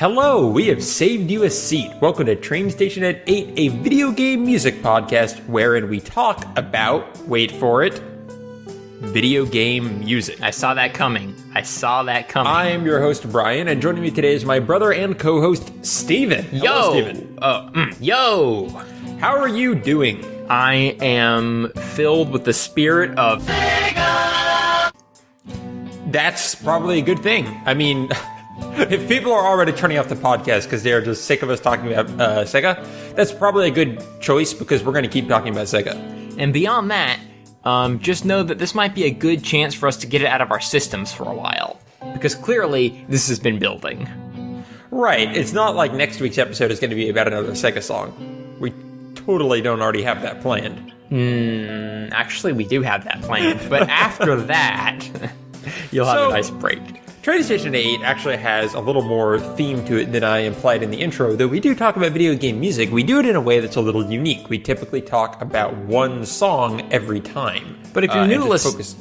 Hello, we have saved you a seat. Welcome to Train Station at 8, a video game music podcast wherein we talk about, wait for it, video game music. I saw that coming. I am your host, Bryan, and joining me today is my brother and co-host, Steven. Yo! Hello, Steven. Yo! How are you doing? I am filled with the spirit of Sega! That's probably a good thing. I mean, if people are already turning off the podcast because they're just sick of us talking about Sega, that's probably a good choice because we're going to keep talking about Sega. And beyond that, just know that this might be a good chance for us to get it out of our systems for a while. Because clearly, this has been building. Right. It's not like next week's episode is going to be about another Sega song. We totally don't already have that planned. Actually, we do have that planned. But after that, you'll have a nice break. Train Station 8 actually has a little more theme to it than I implied in the intro, though we do talk about video game music. We do it in a way that's a little unique. We typically talk about one song every time. But if you're new listeners...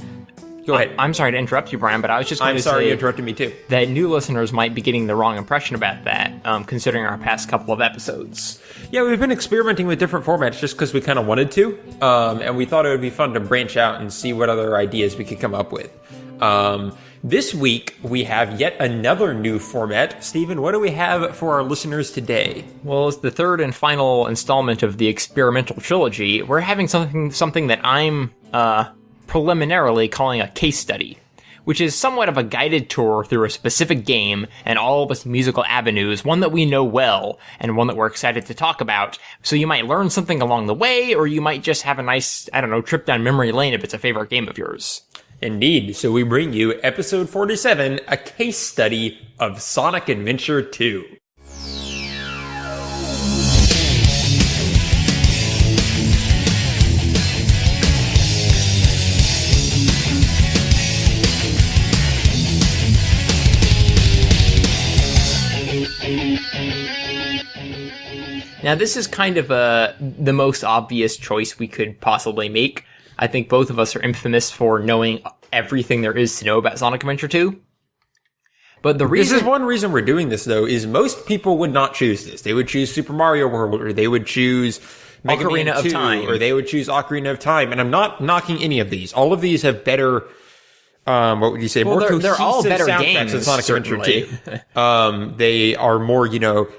Go ahead. I'm sorry to interrupt you, Bryan, but I was just going to say... I'm sorry you interrupted me too. That new listeners might be getting the wrong impression about that, considering our past couple of episodes. Yeah, we've been experimenting with different formats just because we kind of wanted to, and we thought it would be fun to branch out and see what other ideas we could come up with. This week, we have yet another new format. Steven, what do we have for our listeners today? Well, it's the third and final installment of the experimental trilogy. We're having something that I'm preliminarily calling a case study, which is somewhat of a guided tour through a specific game and all of its musical avenues, one that we know well, and one that we're excited to talk about. So you might learn something along the way, or you might just have a nice, trip down memory lane if it's a favorite game of yours. Indeed. So we bring you episode 47, a case study of Sonic Adventure 2. Now, this is kind of the most obvious choice we could possibly make. I think both of us are infamous for knowing everything there is to know about Sonic Adventure 2. But the reason... This is one reason we're doing this, though, is most people would not choose this. They would choose Super Mario World, or they would choose Mega Man 2, of Time, or they would choose Ocarina of Time. And I'm not knocking any of these. All of these have better... what would you say? Well, more cohesive they're all better games than Sonic certainly. Adventure 2. They are more,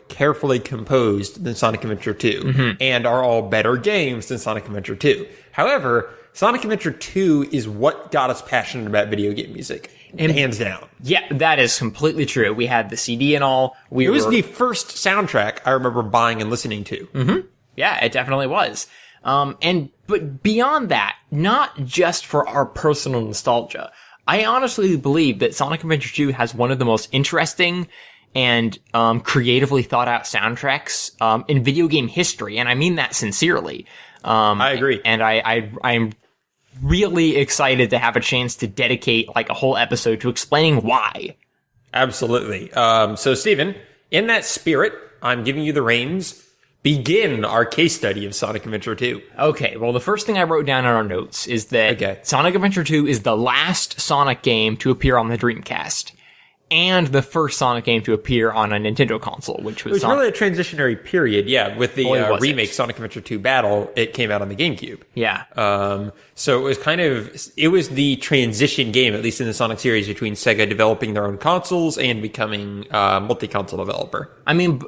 carefully composed than Sonic Adventure 2, and are all better games than Sonic Adventure 2. However, Sonic Adventure 2 is what got us passionate about video game music, and hands down. Yeah, that is completely true. We had the CD and all. It was the first soundtrack I remember buying and listening to. Mm-hmm. Yeah, it definitely was. But beyond that, not just for our personal nostalgia, I honestly believe that Sonic Adventure 2 has one of the most interesting and creatively thought out soundtracks in video game history, and I mean that sincerely. I agree. And I'm really excited to have a chance to dedicate like a whole episode to explaining why. Absolutely. So Steven, in that spirit, I'm giving you the reins. Begin our case study of Sonic Adventure 2. Okay, well, the first thing I wrote down in our notes is that Sonic Adventure 2 is the last Sonic game to appear on the Dreamcast, and the first Sonic game to appear on a Nintendo console, which was... It was really a transitionary period, yeah. With the remake it? Sonic Adventure 2 Battle, it came out on the GameCube. Yeah. So it was it was the transition game, at least in the Sonic series, between Sega developing their own consoles and becoming a multi-console developer. I mean...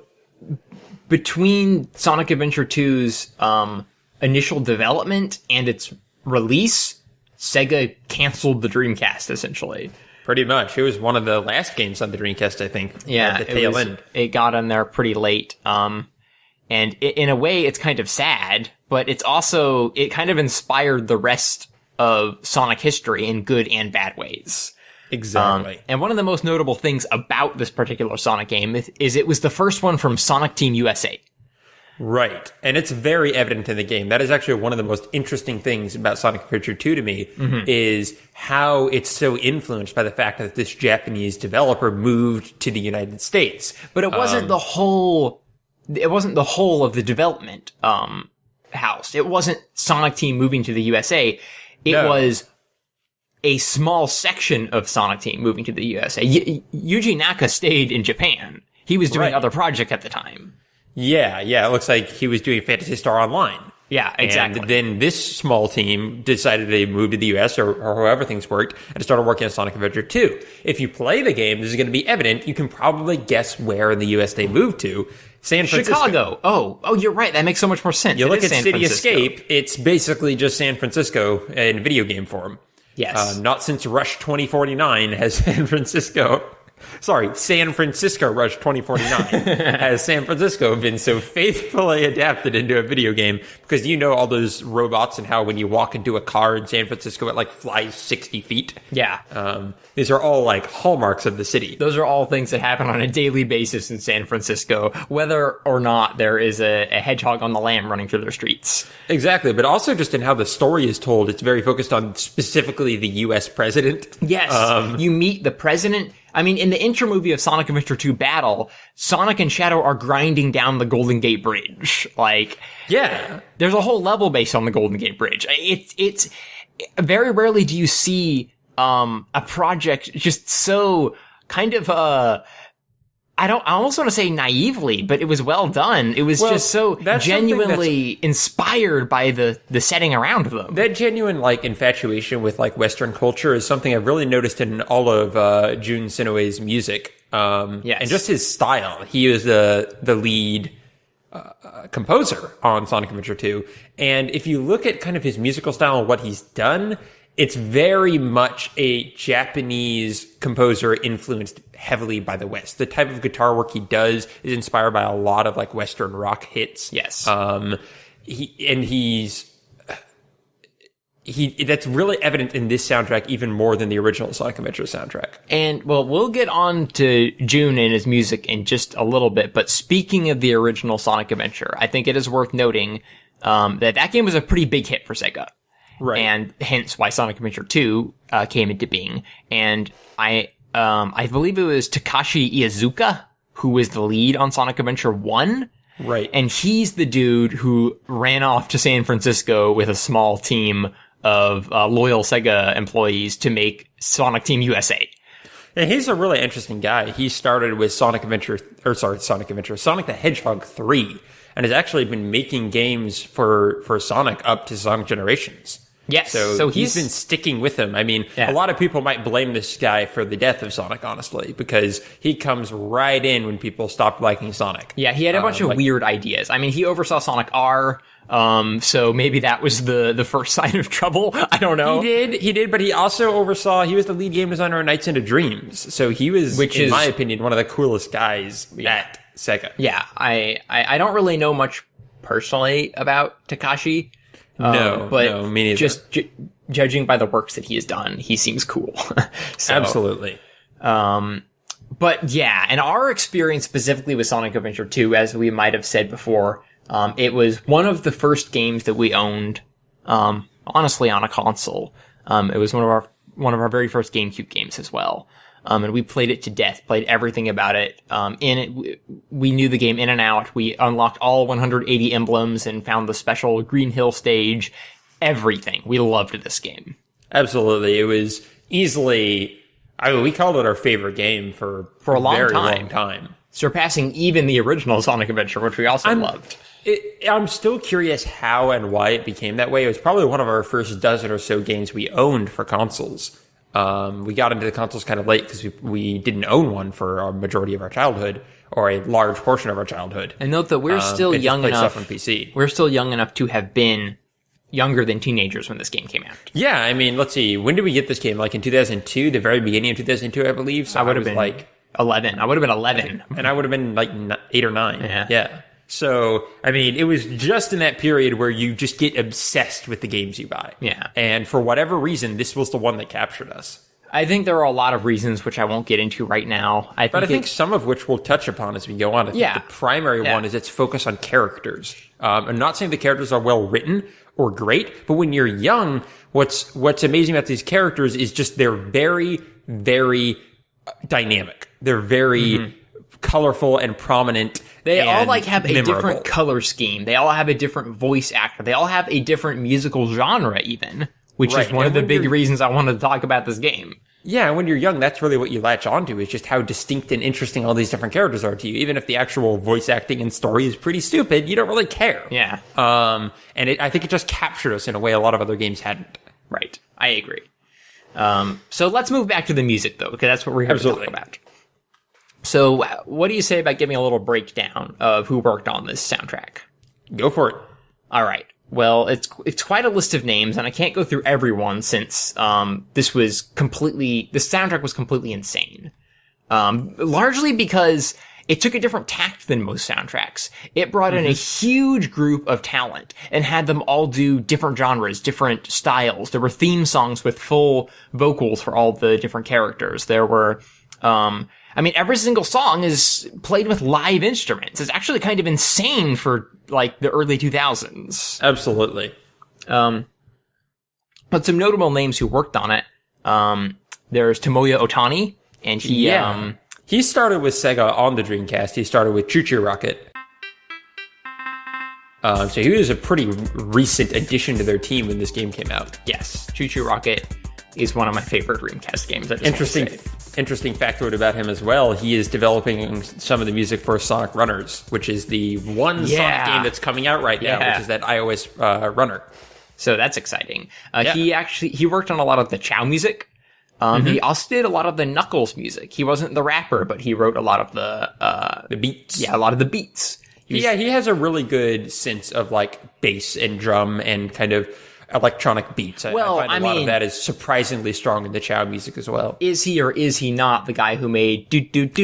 Between Sonic Adventure 2's initial development and its release, Sega canceled the Dreamcast, essentially. Pretty much. It was one of the last games on the Dreamcast, I think. Yeah, at the tail end. It got in there pretty late. And in a way, it's kind of sad, but it kind of inspired the rest of Sonic history in good and bad ways. Exactly. And one of the most notable things about this particular Sonic game is it was the first one from Sonic Team USA. Right. And it's very evident in the game. That is actually one of the most interesting things about Sonic Adventure 2 to me, is how it's so influenced by the fact that this Japanese developer moved to the United States. But it wasn't the whole of the development house. It wasn't Sonic Team moving to the USA. It was a small section of Sonic Team moving to the USA. Yuji Naka stayed in Japan. He was doing Right. other projects at the time. Yeah, it looks like he was doing Phantasy Star Online. Yeah, exactly. And then this small team decided to move to the US or however things worked and started working on Sonic Adventure 2. If you play the game, this is going to be evident. You can probably guess where in the US they moved to. San Francisco. Chicago. Oh, you're right. That makes so much more sense. You It look is at San City Francisco. Escape, it's basically just San Francisco in video game form. Yes. Not since Rush 2049 has San Francisco Rush 2049 has San Francisco been so faithfully adapted into a video game, because you know all those robots and how when you walk into a car in San Francisco it like flies 60 feet. Yeah. These are all like hallmarks of the city. Those are all things that happen on a daily basis in San Francisco, whether or not there is a hedgehog on the lam running through their streets. Exactly, but also just in how the story is told, it's very focused on specifically the U.S. president. Yes, you meet the president. I mean, in the intro movie of Sonic Adventure 2 Battle, Sonic and Shadow are grinding down the Golden Gate Bridge. Like, Yeah. There's there's a whole level based on the Golden Gate Bridge. It's very rarely do you see a project just so kind of I almost want to say naively, but it was well done. It was just so that's something genuinely inspired by the setting around them. That genuine, like, infatuation with, like, Western culture is something I've really noticed in all of Jun Senoue's music. Yes. And just his style. He is the lead composer on Sonic Adventure 2. And if you look at kind of his musical style and what he's done, it's very much a Japanese composer influenced heavily by the West. The type of guitar work he does is inspired by a lot of like Western rock hits. Yes. That's really evident in this soundtrack even more than the original Sonic Adventure soundtrack. And, well, we'll get on to Jun and his music in just a little bit, but speaking of the original Sonic Adventure, I think it is worth noting that game was a pretty big hit for Sega. Right. And hence why Sonic Adventure 2 came into being. And I believe it was Takashi Iizuka who was the lead on Sonic Adventure 1. Right. And he's the dude who ran off to San Francisco with a small team of loyal Sega employees to make Sonic Team USA. And he's a really interesting guy. He started with Sonic the Hedgehog 3, and has actually been making games for Sonic up to Sonic Generations. Yes. So he's been sticking with him. I mean, Yeah. a lot of people might blame this guy for the death of Sonic, honestly, because he comes right in when people stopped liking Sonic. Yeah, he had a bunch of weird ideas. I mean, he oversaw Sonic R, so maybe that was the first sign of trouble. I don't know. He did, but he also he was the lead game designer on Nights into Dreams. So he was, in my opinion, one of the coolest guys at Sega. Yeah, I don't really know much personally about Takashi. No, but me neither. Just judging by the works that he has done, he seems cool. So, Absolutely. But yeah, and our experience specifically with Sonic Adventure 2, as we might have said before, it was one of the first games that we owned, honestly, on a console. It was one of our very first GameCube games as well. And we played it to death, played everything about it. We knew the game in and out. We unlocked all 180 emblems and found the special Green Hill stage. Everything. We loved this game. Absolutely. It was easily, we called it our favorite game for a very long time. Surpassing even the original Sonic Adventure, which we also loved. I'm still curious how and why it became that way. It was probably one of our first dozen or so games we owned for consoles. We got into the consoles kind of late because we didn't own one for a majority of our childhood, or a large portion of our childhood. And note that we're still young enough. Stuff on PC. We're still young enough to have been younger than teenagers when this game came out. Yeah, I mean, let's see. When did we get this game? Like in 2002, the very beginning of 2002, I believe. So I would have been like 11. I would have been 11, and I would have been like 8 or 9. Yeah. So, I mean, it was just in that period where you just get obsessed with the games you buy. Yeah. And for whatever reason, this was the one that captured us. I think there are a lot of reasons which I won't get into right now. I think some of which we'll touch upon as we go on. I think the primary one is its focus on characters. I'm not saying the characters are well written or great, but when you're young, what's amazing about these characters is just they're very, very dynamic. They're very colorful and prominent. They all have a memorable. different color scheme. They all have a different voice actor. They all have a different musical genre even, which is one of the big reasons I wanted to talk about this game. Yeah, when you're young, that's really what you latch onto, is just how distinct and interesting all these different characters are to you. Even if the actual voice acting and story is pretty stupid, you don't really care. Yeah. And I think it just captured us in a way a lot of other games hadn't. Right. I agree. So let's move back to the music, though, because that's what we're here to talk about. So what do you say about giving a little breakdown of who worked on this soundtrack? Go for it. All right. Well, it's quite a list of names, and I can't go through everyone since the soundtrack was completely insane. Largely because it took a different tact than most soundtracks. It brought in a huge group of talent and had them all do different genres, different styles. There were theme songs with full vocals for all the different characters. There were, every single song is played with live instruments. It's actually kind of insane for, like, the early 2000s. Absolutely. But some notable names who worked on it. There's Tomoya Ohtani, and he started with Sega on the Dreamcast. He started with Choo Choo Rocket. So he was a pretty recent addition to their team when this game came out. Yes, Choo Choo Rocket is one of my favorite Dreamcast games. Interesting factoid about him as well. He is developing some of the music for Sonic Runners, which is the one Sonic game that's coming out right now, which is that iOS runner. So that's exciting. He worked on a lot of the Chow music. He also did a lot of the Knuckles music. He wasn't the rapper, but he wrote a lot of the beats. Yeah, a lot of the beats. He has a really good sense of, like, bass and drum and kind of electronic beats. I find a lot of that is surprisingly strong in the Chow music as well. Is he or is he not the guy who made Yeah,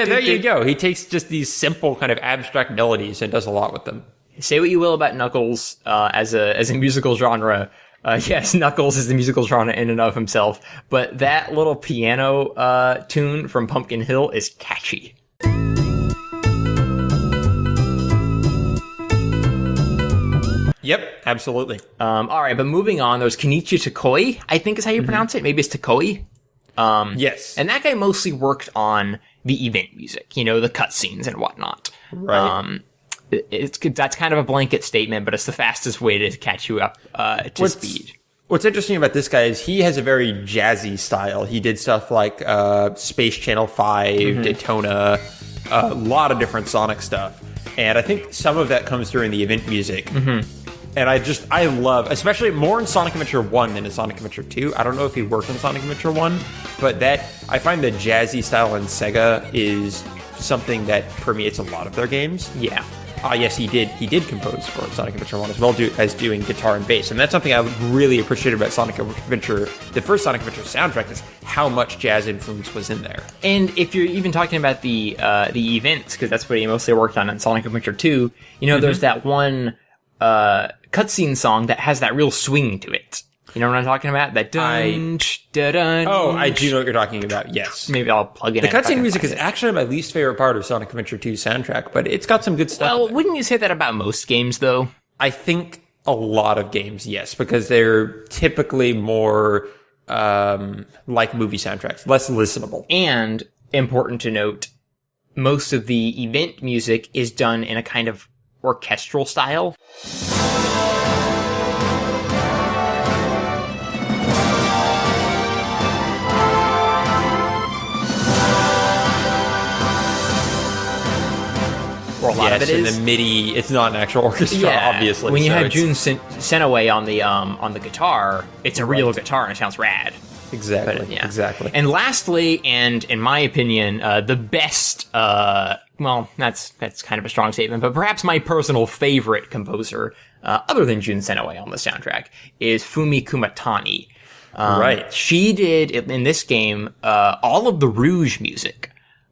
there you go. He takes just these simple kind of abstract melodies and does a lot with them. Say what you will about Knuckles as a musical genre. Yes, Knuckles is the musical genre in and of himself, but that little piano tune from Pumpkin Hill is catchy. Yep, absolutely. All right, but moving on, there's Kenichi Tokoi, I think is how you pronounce it. Maybe it's Tokoi. Yes. And that guy mostly worked on the event music, the cutscenes and whatnot. Right. That's kind of a blanket statement, but it's the fastest way to catch you up to speed. What's interesting about this guy is he has a very jazzy style. He did stuff like Space Channel 5, Daytona, a lot of different Sonic stuff. And I think some of that comes through in the event music. And I love, especially more in Sonic Adventure 1 than in Sonic Adventure 2. I don't know if he worked in Sonic Adventure 1, but I find the jazzy style in Sega is something that permeates a lot of their games. Yeah. Yes, he did compose for Sonic Adventure 1 as well, as doing guitar and bass. And that's something I really appreciated about Sonic Adventure, the first Sonic Adventure soundtrack, is how much jazz influence was in there. And if you're even talking about the events, because that's what he mostly worked on in Sonic Adventure 2, there's that one cutscene song that has that real swing to it. You know what I'm talking about? That dun, dun. Oh, I do know what you're talking about. Yes. Maybe I'll plug it in. The cutscene music is actually my least favorite part of Sonic Adventure 2's soundtrack, but it's got some good stuff. Well, wouldn't you say that about most games, though? I think a lot of games, yes, because they're typically more like movie soundtracks, less listenable. And, important to note, most of the event music is done in a kind of orchestral style. Or a lot of it is. In the MIDI, it's not an actual orchestra, obviously. When you have Jun Senoue on the guitar, it's a real guitar and it sounds rad. Exactly. But, exactly. And lastly, and in my opinion, the best, that's kind of a strong statement, but perhaps my personal favorite composer, other than Jun Senoue on the soundtrack, is Fumi Kumatani. Right. She did, in this game, all of the Rouge music.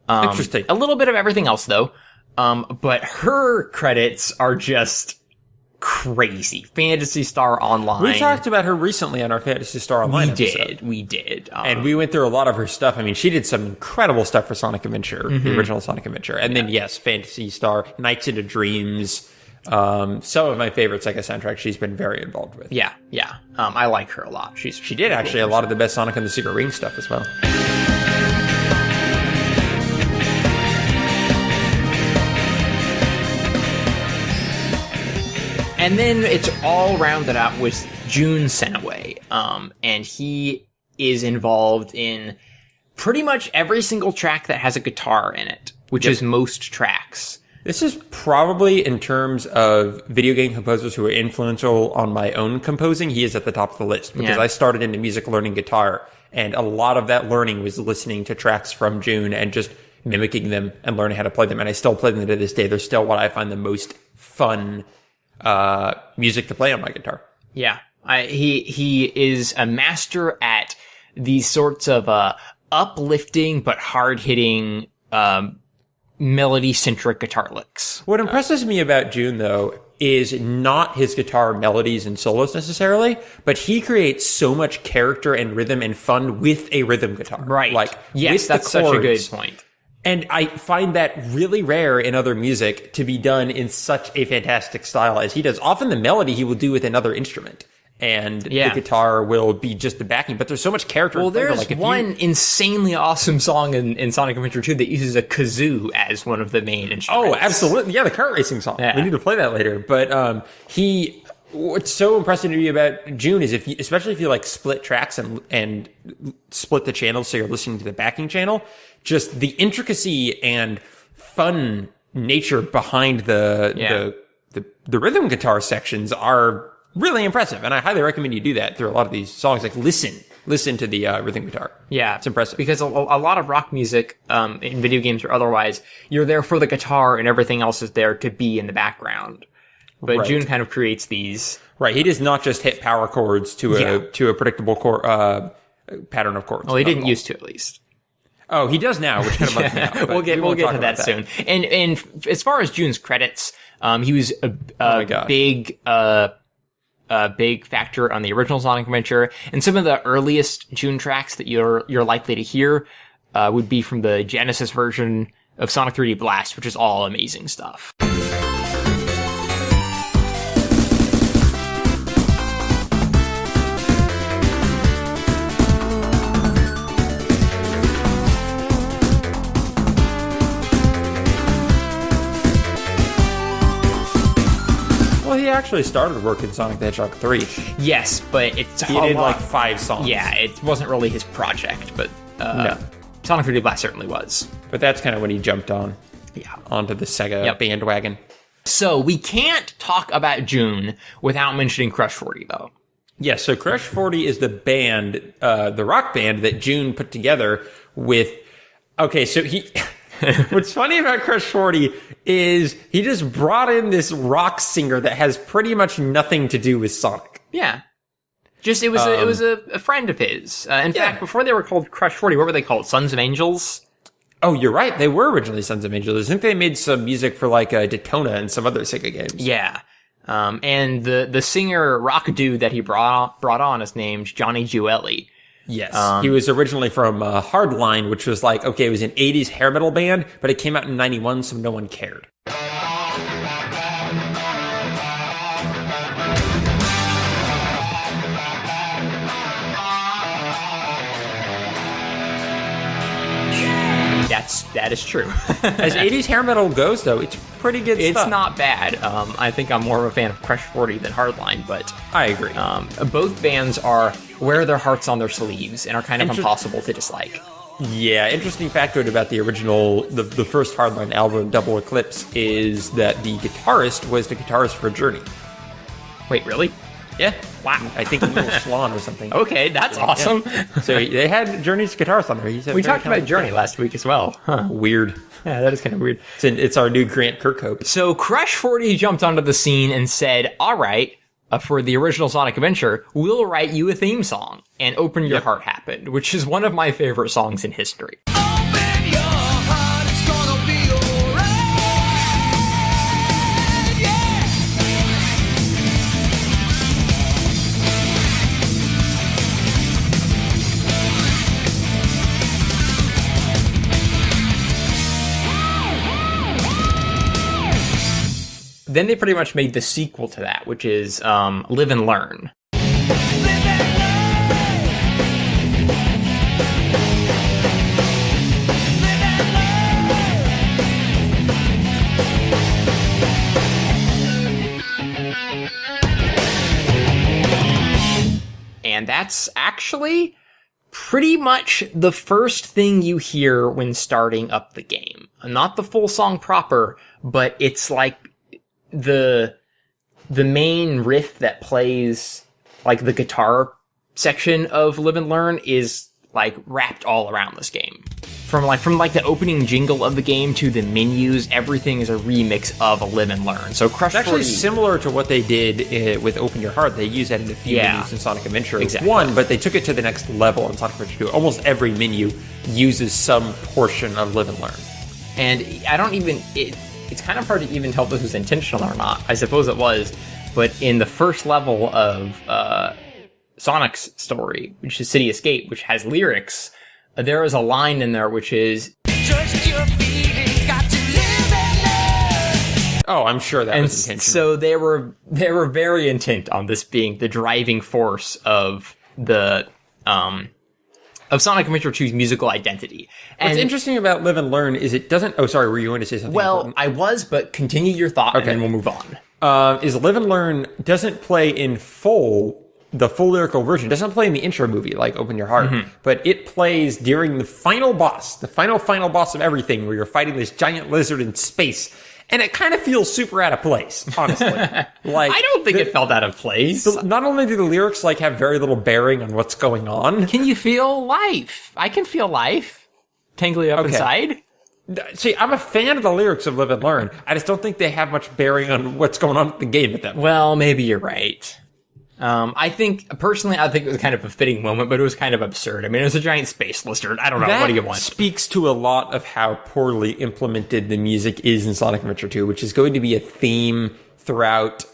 Interesting. A little bit of everything else, though. But her credits are just crazy. Phantasy Star Online. We talked about her recently on our Phantasy Star Online episode. We did. And we went through a lot of her stuff. I mean, she did some incredible stuff for Sonic Adventure, the original Sonic Adventure. And then, yes, Phantasy Star, Nights into Dreams, some of my favorite Sega soundtracks she's been very involved with. Yeah. I like her a lot. She did actually a lot of the best Sonic and the Secret Ring stuff as well. And then it's all rounded out with Jun Senoue. And he is involved in pretty much every single track that has a guitar in it, which is most tracks. This is probably, in terms of video game composers who are influential on my own composing, he is at the top of the list, because I started into music learning guitar, and a lot of that learning was listening to tracks from Jun and just mimicking them and learning how to play them. And I still play them to this day. They're still what I find the most fun music to play on my guitar. Yeah. He is a master at these sorts of uplifting but hard-hitting melody-centric guitar licks. What impresses me about Jun, though, is not his guitar melodies and solos necessarily, but he creates so much character and rhythm and fun with a rhythm guitar. Right. Like, yes, that's such a good point. And I find that really rare in other music to be done in such a fantastic style as he does. Often the melody he will do with another instrument, and the guitar will be just the backing, but there's so much character. Well, and flavor. there's one insanely awesome song in Sonic Adventure 2 that uses a kazoo as one of the main instruments. Oh, absolutely. Yeah, the kart racing song. Yeah. We need to play that later. But what's so impressive to me about Jun is especially if you like split tracks and split the channels so you're listening to the backing channel, just the intricacy and fun nature behind the rhythm guitar sections are really impressive. And I highly recommend you do that through a lot of these songs. Like listen to the rhythm guitar. Yeah. It's impressive. Because a lot of rock music, in video games or otherwise, you're there for the guitar and everything else is there to be in the background. But Jun kind of creates these. Right. He does not just hit power chords to a predictable pattern of chords. Well, he didn't used to, at least. Oh, he does now, which kind of bugs me out. We'll get to that soon. And as far as Jun's credits, he was a big factor on the original Sonic Adventure, and some of the earliest Jun tracks that you're likely to hear would be from the Genesis version of Sonic 3D Blast, which is all amazing stuff. Well, he actually started work in Sonic the Hedgehog 3. Yes, but he did like 5 songs. Yeah, it wasn't really his project, but no. Sonic 3D Blast certainly was. But that's kind of when he jumped onto the Sega bandwagon. So we can't talk about Jun without mentioning Crush 40, though. Yes, so Crush 40 is the band, the rock band that Jun put together with... Okay, so he... What's funny about Crush 40 is he just brought in this rock singer that has pretty much nothing to do with Sonic. Yeah. Just, it was a friend of his. In fact, before they were called Crush 40, what were they called? Sons of Angels? Oh, you're right. They were originally Sons of Angels. I think they made some music for like Daytona and some other Sega games. Yeah. And the singer rock dude that he brought on is named Johnny Jewelli. Yes. He was originally from Hardline, which was like, okay, it was an 80s hair metal band, but it came out in 91, so no one cared. That is true. As 80s hair metal goes, though, it's pretty good stuff. It's not bad. I think I'm more of a fan of Crush 40 than Hardline, but... I agree. Both bands wear their hearts on their sleeves and are kind of impossible to dislike. Yeah, interesting factoid about the original, the first Hardline album, Double Eclipse, is that the guitarist was the guitarist for Journey. Wait, really? Yeah. Wow. I think Neil Schlan or something. Okay, that's awesome. Yeah. So they had Journey's guitarist on there. We talked about Journey last week as well. Huh. Weird. Yeah, that is kind of weird. It's our new Grant Kirkhope. So Crush 40 jumped onto the scene and said, all right, for the original Sonic Adventure, we'll write you a theme song. And Open Your Heart happened, which is one of my favorite songs in history. Open your heart, it's gonna be alright, yeah. Then they pretty much made the sequel to that, which is Live and Learn. Yes, actually, pretty much the first thing you hear when starting up the game. Not the full song proper, but it's like the main riff that plays, like, the guitar section of Live and Learn is, like, wrapped all around this game. From the opening jingle of the game to the menus, everything is a remix of a Live and Learn. So Crush It's actually 4D, similar to what they did with Open Your Heart. They use that in a few menus in Sonic Adventure Exactly. 1, but they took it to the next level in Sonic Adventure 2. Almost every menu uses some portion of Live and Learn. and I don't even... It's kind of hard to even tell if this was intentional or not. I suppose it was, but in the first level of Sonic's story, which is Sidious Gate, which has lyrics, there is a line in there which is... Trust your feelings, got to live and learn. Oh, I'm sure that And was intentional. so they were very intent on this being the driving force of the of Sonic Adventure 2's musical identity. And What's interesting about Live and Learn is it doesn't... Oh, sorry, were you going to say something well, important? I was, but continue your thought and Okay. then we'll move on. Is Live and Learn doesn't play in the full lyrical version. It doesn't play in the intro movie like Open Your Heart, but it plays during the final boss, the final boss of everything, where you're fighting this giant lizard in space. And it kind of feels super out of place, honestly. Like, I don't think it felt out of place. not only do the lyrics like have very little bearing on what's going on. Can you feel life? I can feel life tingling up inside. See, I'm a fan of the lyrics of Live and Learn. I just don't think they have much bearing on what's going on in the game at that point. Well, maybe you're right. I think it was kind of a fitting moment, but it was kind of absurd. I mean, it was a giant space lizard. I don't know. What do you want? Speaks to a lot of how poorly implemented the music is in Sonic Adventure 2, which is going to be a theme throughout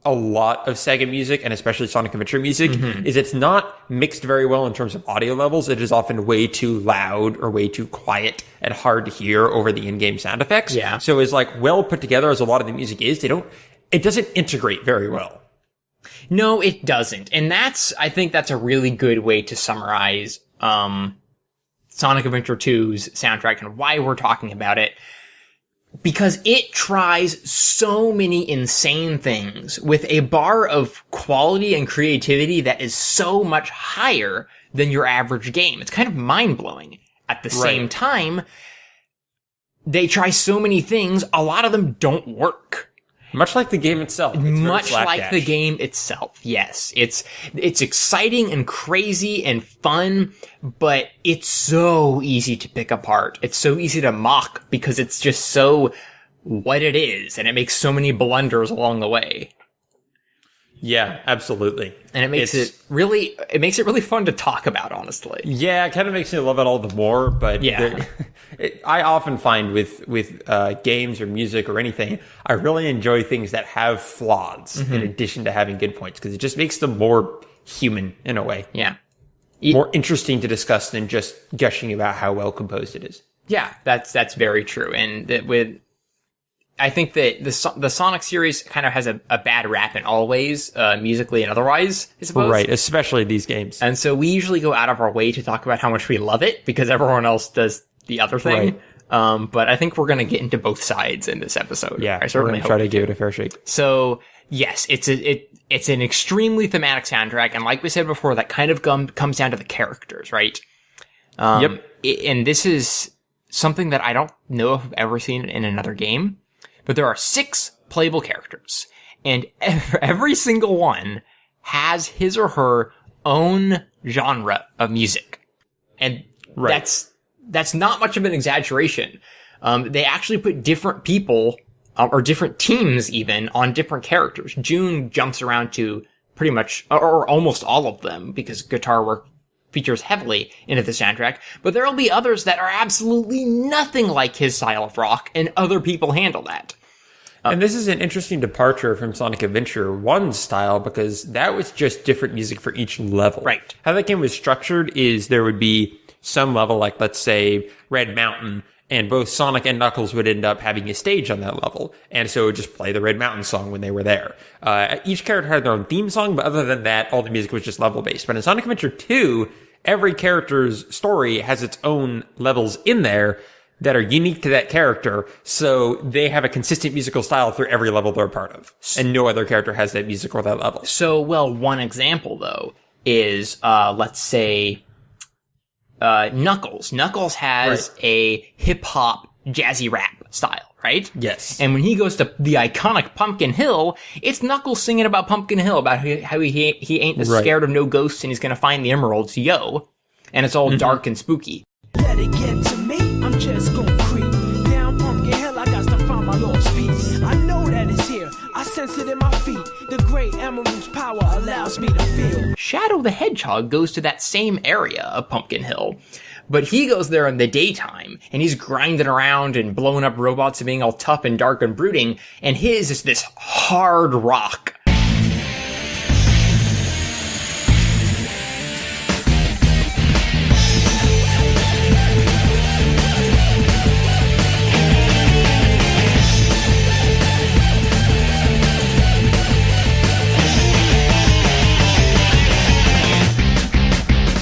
a lot of Sega music, and especially Sonic Adventure music, is it's not mixed very well in terms of audio levels. It is often way too loud or way too quiet and hard to hear over the in-game sound effects. Yeah. So as like well put together as a lot of the music is, it doesn't integrate very well. No, it doesn't. And I think that's a really good way to summarize, Sonic Adventure 2's soundtrack and why we're talking about it. Because it tries so many insane things with a bar of quality and creativity that is so much higher than your average game. It's kind of mind-blowing. At the same time, they try so many things, a lot of them don't work. Much like the game itself. It's very Much like slapdash. the game itself, yes. It's exciting and crazy and fun, but it's so easy to pick apart. It's so easy to mock because it's just so what it is, and it makes so many blunders along the way. Yeah, absolutely. And it makes it really fun to talk about, honestly. Yeah, it kind of makes me love it all the more, but Yeah. I often find with games or music or anything, I really enjoy things that have flaws in addition to having good points, because it just makes them more human in a way. Yeah. More interesting to discuss than just gushing about how well composed it is. Yeah, that's very true. And I think that the Sonic series kind of has a bad rap in all ways, musically and otherwise, I suppose. Right, especially these games. And so we usually go out of our way to talk about how much we love it because everyone else does the other thing. Right. But I think we're going to get into both sides in this episode. Yeah, I certainly we're gonna try hope. to give it a fair shake. So yes, it's an extremely thematic soundtrack. And like we said before, that kind of comes down to the characters, right? Yep. And this is something that I don't know if I've ever seen in another game. But there are 6 playable characters, and every single one has his or her own genre of music. And that's not much of an exaggeration. They actually put different people, or different teams even, on different characters. June jumps around to pretty much, or almost all of them, because guitar work features heavily into the soundtrack, but there'll be others that are absolutely nothing like his style of rock, and other people handle that. And this is an interesting departure from Sonic Adventure 1's style, because that was just different music for each level. Right. How that game was structured is there would be some level, like let's say Red Mountain, and both Sonic and Knuckles would end up having a stage on that level. And so it would just play the Red Mountain song when they were there. Each character had their own theme song, but other than that, all the music was just level based. But in Sonic Adventure 2, every character's story has its own levels in there that are unique to that character, so they have a consistent musical style through every level they're a part of. And no other character has that music or that level. So, well, one example though, is, let's say, Knuckles. Knuckles has a hip-hop jazzy rap style, right? Yes. And when he goes to the iconic Pumpkin Hill, it's Knuckles singing about Pumpkin Hill, about how he ain't scared of no ghosts and he's gonna find the emeralds, yo. And it's all dark and spooky. Let it get to me, I'm just gonna creep down Pumpkin Hill, I got to find my lost piece. I know that it's here, I sense it in my feet. The great emerald's power allows me to feel. Shadow the Hedgehog goes to that same area of Pumpkin Hill, but he goes there in the daytime, and he's grinding around and blowing up robots and being all tough and dark and brooding, and his is this hard rock.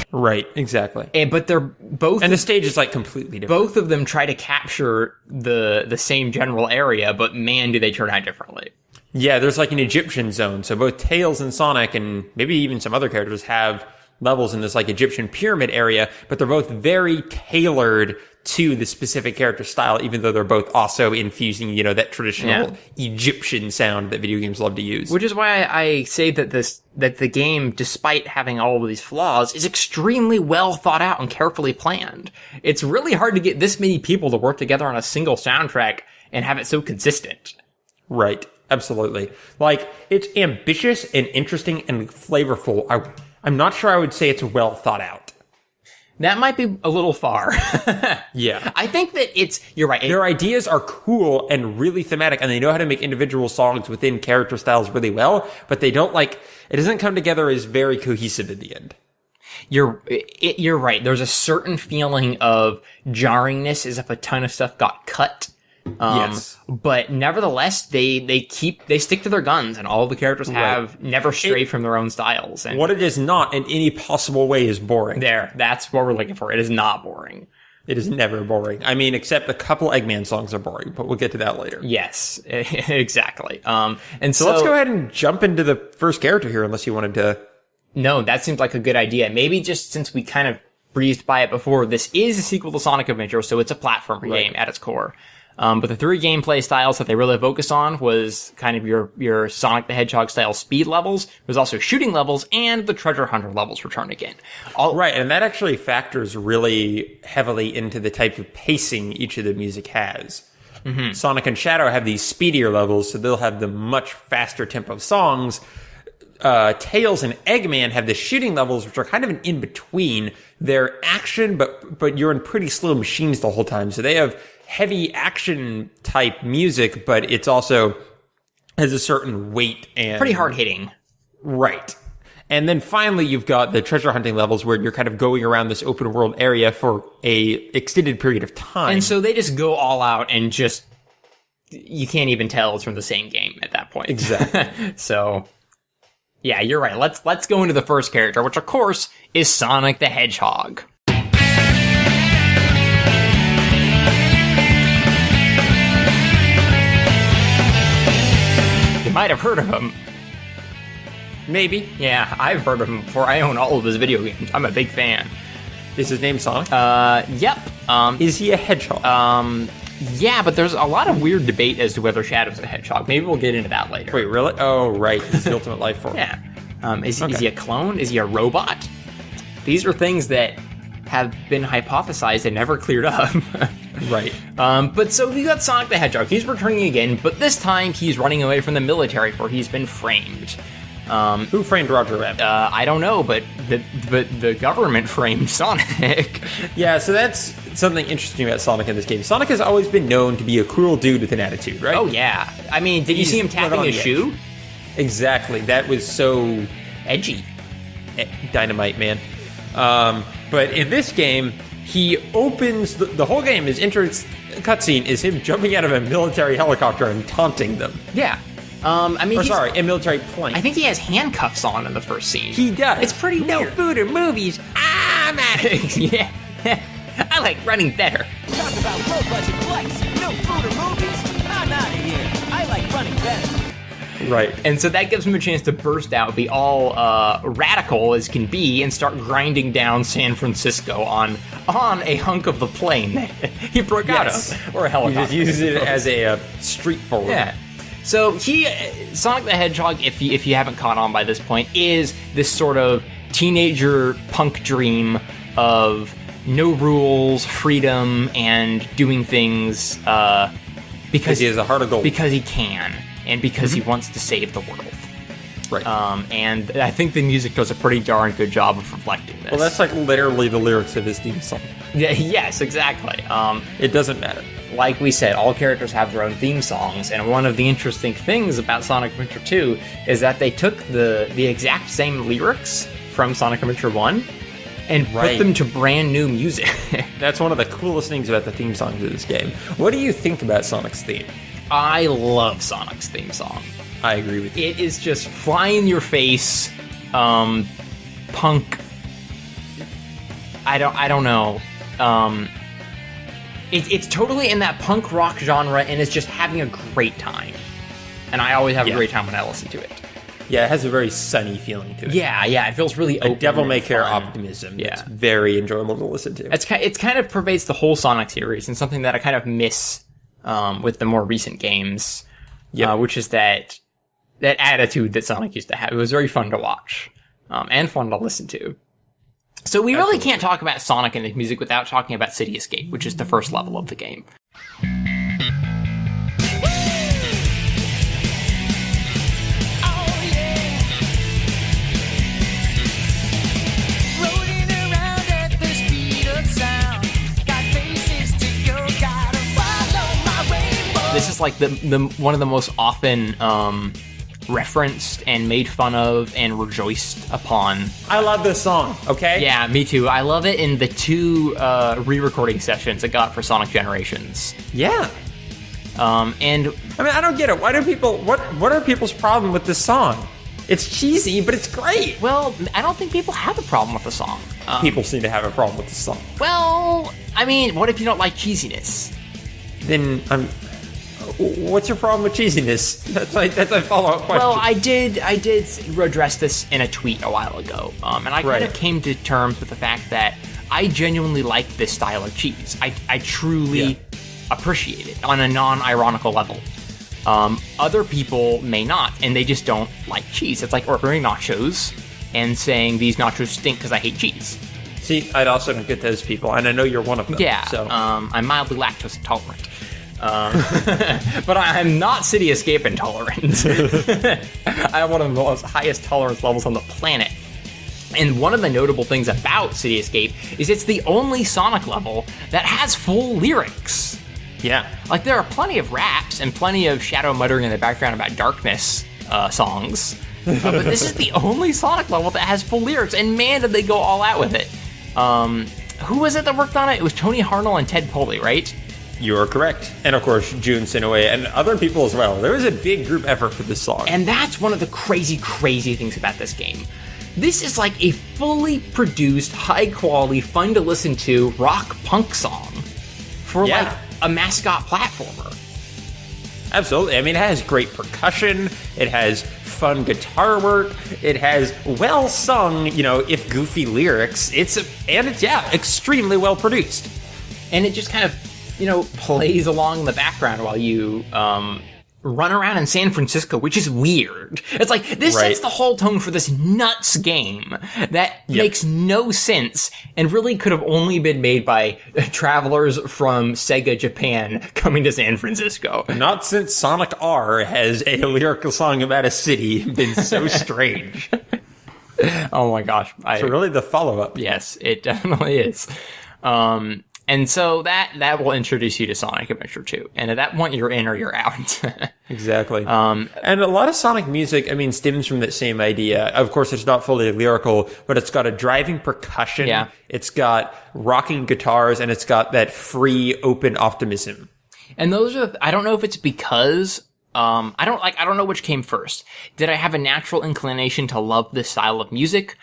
Right, exactly. But they're both... And the stage is like completely different. Both of them try to capture the same general area, but man, do they turn out differently. Yeah, there's like an Egyptian zone. So both Tails and Sonic, and maybe even some other characters, have levels in this like Egyptian pyramid area, but they're both very tailored to the specific character style, even though they're both also infusing, you know, that traditional Egyptian sound that video games love to use. Which is why I say that the game, despite having all of these flaws, is extremely well thought out and carefully planned. It's really hard to get this many people to work together on a single soundtrack and have it so consistent. Right. Absolutely. Like, it's ambitious and interesting and flavorful. I'm not sure I would say it's well thought out. That might be a little far. Yeah. I think that you're right. Their ideas are cool and really thematic, and they know how to make individual songs within character styles really well, but they don't it doesn't come together as very cohesive in the end. You're right. There's a certain feeling of jarringness as if a ton of stuff got cut. Yes. But nevertheless, they stick to their guns, and all the characters have never stray from their own styles. And what it is not in any possible way is boring. That's what we're looking for. It is not boring. It is never boring. I mean, except a couple Eggman songs are boring, but we'll get to that later. Yes, exactly. And so let's go ahead and jump into the first character here, unless you wanted to. No, that seems like a good idea. Maybe just since we kind of breezed by it before, this is a sequel to Sonic Adventure, so it's a platformer game at its core. But the three gameplay styles that they really focused on was kind of your Sonic the Hedgehog style speed levels. There was also shooting levels, and the treasure hunter levels return again. Right, and that actually factors really heavily into the type of pacing each of the music has. Mm-hmm. Sonic and Shadow have these speedier levels, so they'll have the much faster tempo songs. Tails and Eggman have the shooting levels, which are kind of an in-between. They're action, but you're in pretty slow machines the whole time, so they have heavy action type music, but it's also has a certain weight and pretty hard hitting. Right. And then finally you've got the treasure hunting levels where you're kind of going around this open world area for a extended period of time. And so they just go all out and just you can't even tell it's from the same game at that point. Exactly. So yeah, you're right. Let's go into the first character, which of course is Sonic the Hedgehog. Might have heard of him. Maybe. Yeah, I've heard of him before. I own all of his video games. I'm a big fan. Is his name Sonic? Yep. Is he a hedgehog? Yeah, but there's a lot of weird debate as to whether Shadow's a hedgehog. Maybe we'll get into that later. Wait, really? Oh, right. He's the ultimate life form. Yeah. Is he a clone? Is he a robot? These are things that have been hypothesized and never cleared up. Right. But so we got Sonic the Hedgehog. He's returning again, but this time he's running away from the military for he's been framed. Who framed Roger Rabbit? I don't know, but the government framed Sonic. Yeah, so that's something interesting about Sonic in this game. Sonic has always been known to be a cruel dude with an attitude, right? Oh yeah. I mean, did you see him tapping his shoe? Exactly. That was so edgy. Dynamite, man. But in this game, he opens the whole game. His entrance cutscene is him jumping out of a military helicopter and taunting them. Yeah. I mean, a military plane. I think he has handcuffs on in the first scene. He does. It's pretty weird. No food or movies. I'm out of here. Yeah. I like running better. Talk about low budget flights, no food or movies. I'm out of here. I like running better. Right. And so that gives him a chance to burst out, be all radical as can be, and start grinding down San Francisco on a hunk of the plane that he broke out of, or a helicopter. You just use it as a street forward. Yeah. So Sonic the Hedgehog, if you haven't caught on by this point, is this sort of teenager punk dream of no rules, freedom, and doing things because he has a heart of gold. Because he can, and because he wants to save the world. Right. And I think the music does a pretty darn good job of reflecting this. Well, that's like literally the lyrics of his theme song. Yeah, yes, exactly. It doesn't matter. Like we said, all characters have their own theme songs, and one of the interesting things about Sonic Adventure 2 is that they took the exact same lyrics from Sonic Adventure 1 and put them to brand new music. That's one of the coolest things about the theme songs of this game. What do you think about Sonic's theme? I love Sonic's theme song. I agree with you. It is just fly in your face, punk. I don't know. It's totally in that punk rock genre, and it's just having a great time. And I always have a great time when I listen to it. Yeah, it has a very sunny feeling to it. Yeah, it feels really open. Devil May Care fun. Optimism. Yeah. It's very enjoyable to listen to. It's kind of pervades the whole Sonic series, and something that I kind of miss with the more recent games, which is that attitude that Sonic used to have. It was very fun to watch and fun to listen to. So we really can't talk about Sonic and his music without talking about Sidious Gate, which is the first level of the game. This is like the one of the most often referenced and made fun of and rejoiced upon. I love this song, okay? Yeah, me too. I love it in the 2 re-recording sessions it got for Sonic Generations. Yeah. And I mean, I don't get it. Why do people, what are people's problem with this song? It's cheesy, but it's great. Well, I don't think people have a problem with the song. People seem to have a problem with the song. Well, I mean, what if you don't like cheesiness? Then what's your problem with cheesiness? That's a follow-up question. Well, I did address this in a tweet a while ago, and I kind of came to terms with the fact that I genuinely like this style of cheese. I truly appreciate it on a non-ironical level. Other people may not, and they just don't like cheese. It's like ordering nachos and saying these nachos stink because I hate cheese. See, I'd also get those people, and I know you're one of them. Yeah, so. I'm mildly lactose intolerant. But I'm not Sidious Gate intolerant. I have one of the highest tolerance levels on the planet. And one of the notable things about Sidious Gate is it's the only Sonic level that has full lyrics. Yeah. Like, there are plenty of raps and plenty of shadow muttering in the background about darkness songs. But this is the only Sonic level that has full lyrics, and man, did they go all out with it. Who was it that worked on it? It was Tony Harnell and Ted Poley, right? You are correct. And of course, Jun Senoue and other people as well. There was a big group effort for this song. And that's one of the crazy, crazy things about this game. This is like a fully produced, high-quality, fun-to-listen-to rock-punk song for like a mascot platformer. Absolutely. I mean, it has great percussion. It has fun guitar work. It has well-sung, if goofy lyrics. It's extremely well-produced. And it just kind of plays along in the background while you run around in San Francisco, which is weird. It's like, this sets the whole tone for this nuts game that makes no sense and really could have only been made by travelers from Sega Japan coming to San Francisco. Not since Sonic R has a lyrical song about a city been so strange. Oh my gosh. So really the follow-up. Yes, it definitely is. And so that will introduce you to Sonic Adventure 2. And at that point, you're in or you're out. Exactly. And a lot of Sonic music, stems from that same idea. Of course, it's not fully lyrical, but it's got a driving percussion. Yeah. It's got rocking guitars, and it's got that free, open optimism. And those are, I don't know if it's because, I don't know which came first. Did I have a natural inclination to love this style of music?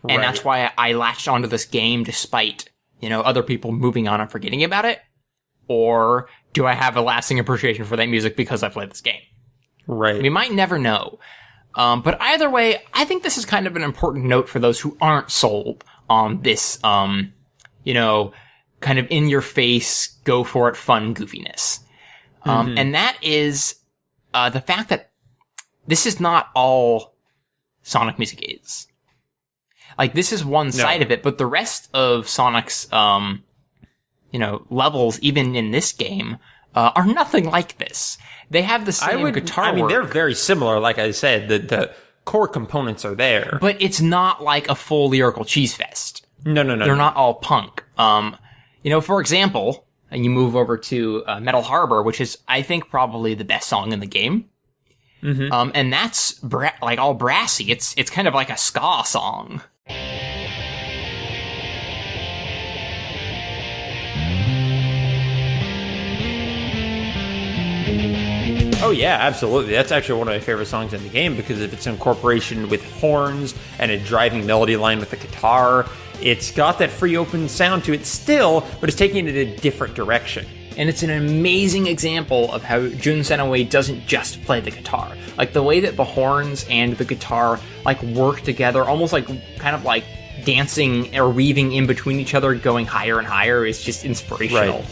And that's why I latched onto this game despite other people moving on and forgetting about it? Or do I have a lasting appreciation for that music because I played this game? Right. We might never know. But either way, I think this is kind of an important note for those who aren't sold on this, kind of in-your-face, go-for-it fun goofiness. And that is the fact that this is not all Sonic music is. Like, this is one side of it, but the rest of Sonic's, levels, even in this game, are nothing like this. They have the same guitar work. They're very similar, like I said. The core components are there. But it's not like a full lyrical cheese fest. No. They're not all punk. For example, and you move over to Metal Harbor, which is, I think, probably the best song in the game. Mm-hmm. And that's all brassy. It's kind of like a ska song. Oh yeah, absolutely. That's actually one of my favorite songs in the game because of its incorporation with horns and a driving melody line with the guitar. It's got that free open sound to it still, but it's taking it in a different direction. And it's an amazing example of how Jun Senoue doesn't just play the guitar. Like, the way that the horns and the guitar, work together, almost kind of dancing or weaving in between each other, going higher and higher, is just inspirational. Right.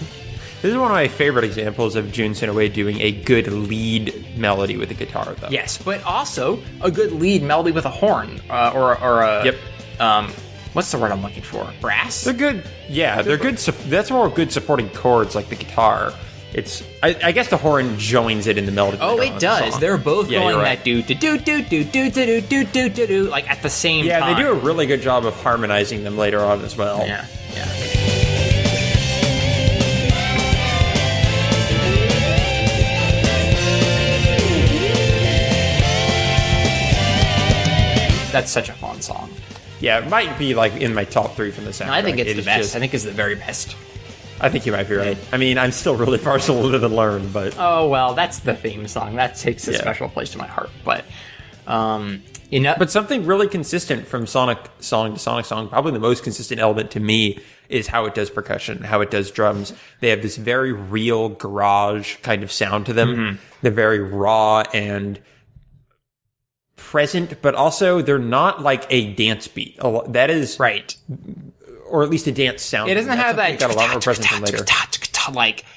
This is one of my favorite examples of Jun Senoue doing a good lead melody with the guitar, though. Yes, but also a good lead melody with a horn, or a... Yep. What's the word I'm looking for? Brass? They're good. Yeah, they're good. That's more good supporting chords like the guitar. It's, I guess the horn joins it in the melody. Oh, it does. They're both going that do do do do do do do do do do do like at the same time. Yeah, they do a really good job of harmonizing them later on as well. Yeah. That's such a fun song. Yeah, it might be in my top 3 from the soundtrack. No, I think it's the best. I think it's the very best. I think you might be right. I mean, I'm still really partial to Live and Learn, but... Oh, well, that's the theme song. That takes a special place to my heart. But, But something really consistent from Sonic song to Sonic song, probably the most consistent element to me, is how it does percussion, how it does drums. They have this very real garage kind of sound to them. Mm-hmm. They're very raw and present, but also they're not like a dance beat. That is right, or at least a dance sound. It doesn't have that. Got a lot more presence than later,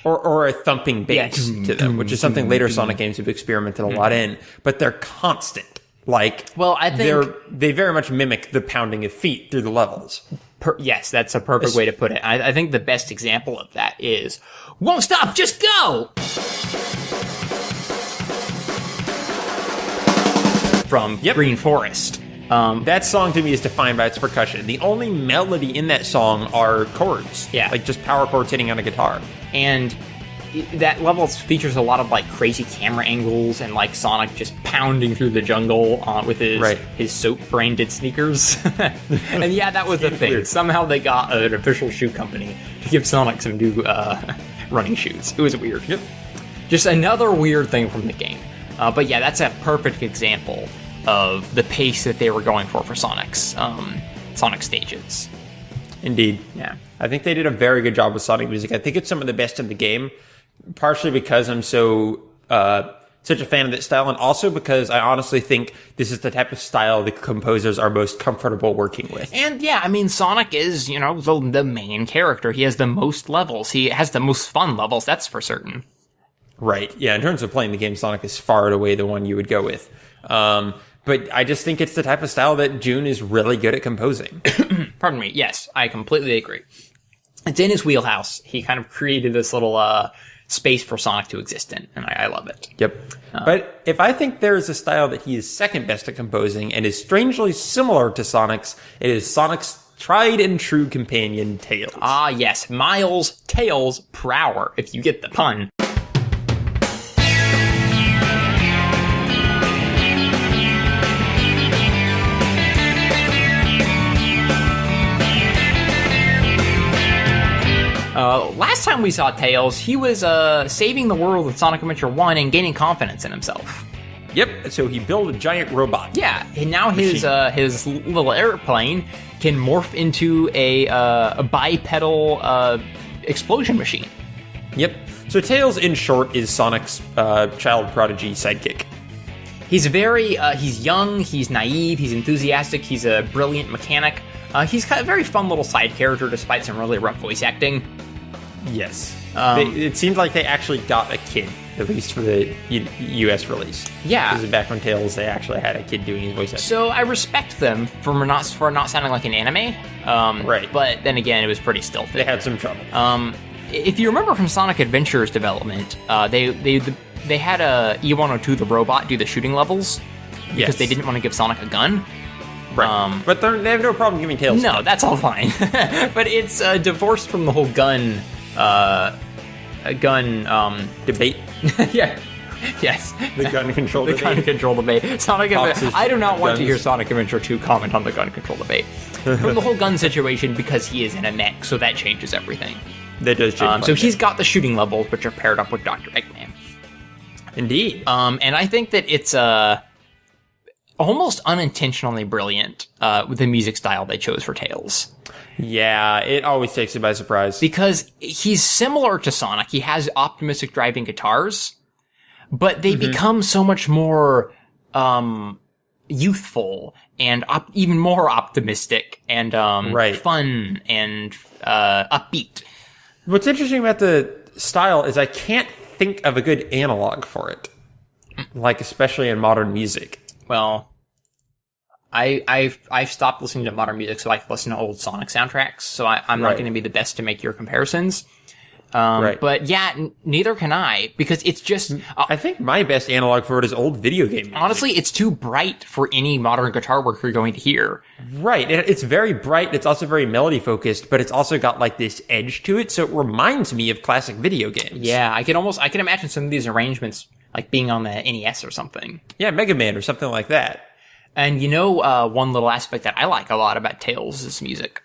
or a thumping bass to them, which is something later Sonic games have experimented a lot in. But they're constant. I think they very much mimic the pounding of feet through the levels. Yes, that's a perfect way to put it. I think the best example of that is "Won't Stop, Just Go" from Green Forest. That song to me is defined by its percussion. The only melody in that song are chords. Yeah. Just power chords hitting on a guitar. And that level features a lot of crazy camera angles and Sonic just pounding through the jungle with his soap branded sneakers. And yeah, that was the thing. Weird. Somehow they got an official shoe company to give Sonic some new running shoes. It was weird. Yep. Just another weird thing from the game. But yeah, that's a perfect example of the pace that they were going for Sonic's Sonic stages. Indeed. Yeah. I think they did a very good job with Sonic music. I think it's some of the best in the game, partially because I'm such a fan of that style, and also because I honestly think this is the type of style the composers are most comfortable working with. And yeah, I mean, Sonic is, the main character. He has the most levels. He has the most fun levels, that's for certain. Right. Yeah, in terms of playing the game, Sonic is far and away the one you would go with. But I just think it's the type of style that Jun is really good at composing. Pardon me. Yes, I completely agree. It's in his wheelhouse. He kind of created this little space for Sonic to exist in, and I love it. Yep. But if I think there is a style that he is second best at composing and is strangely similar to Sonic's, it is Sonic's tried and true companion, Tails. Ah, yes. Miles, Tails, per hour, if you get the pun. Last time we saw Tails, he was saving the world with Sonic Adventure 1 and gaining confidence in himself. Yep, so he built a giant robot. Yeah, and now his little airplane can morph into a bipedal explosion machine. Yep. So Tails, in short, is Sonic's child prodigy sidekick. He's very, he's young, he's naive, he's enthusiastic, he's a brilliant mechanic. He's kind of a very fun little side character despite some really rough voice acting. Yes. It seemed like they actually got a kid, at least for the US release. Yeah. Because back on Tales, they actually had a kid doing his voice acting. So I respect them for not sounding like an anime. Right. But then again, it was pretty stilted. They had some trouble. If you remember from Sonic Adventure's development, they had a E102 the robot do the shooting levels because they didn't want to give Sonic a gun. Right. But they have no problem giving Tails. No, that's all fine. But it's divorced from the whole gun debate. Yeah. Yes. The gun control debate. The gun control debate. I do not want to hear guns. Sonic Adventure 2 comment on the gun control debate. From the whole gun situation, because he is in a mech, so that changes everything. That does change. So he's got the shooting levels, which are paired up with Dr. Eggman. Indeed. And I think that it's almost unintentionally brilliant with the music style they chose for Tails. Yeah, it always takes you by surprise. Because he's similar to Sonic. He has optimistic driving guitars, but they become so much more youthful and even more optimistic and fun and upbeat. What's interesting about the style is I can't think of a good analog for it. Like, especially in modern music. Well, I've stopped listening to modern music, so I can listen to old Sonic soundtracks, so I'm not going to be the best to make your comparisons. But yeah, neither can I, because it's just... I think my best analog for it is old video game music. Honestly, it's too bright for any modern guitar work you're going to hear. Right. It's very bright, it's also very melody-focused, but it's also got, like, this edge to it, so it reminds me of classic video games. Yeah, I can imagine some of these arrangements, like, being on the NES or something. Yeah, Mega Man or something like that. And one little aspect that I like a lot about Tails' music.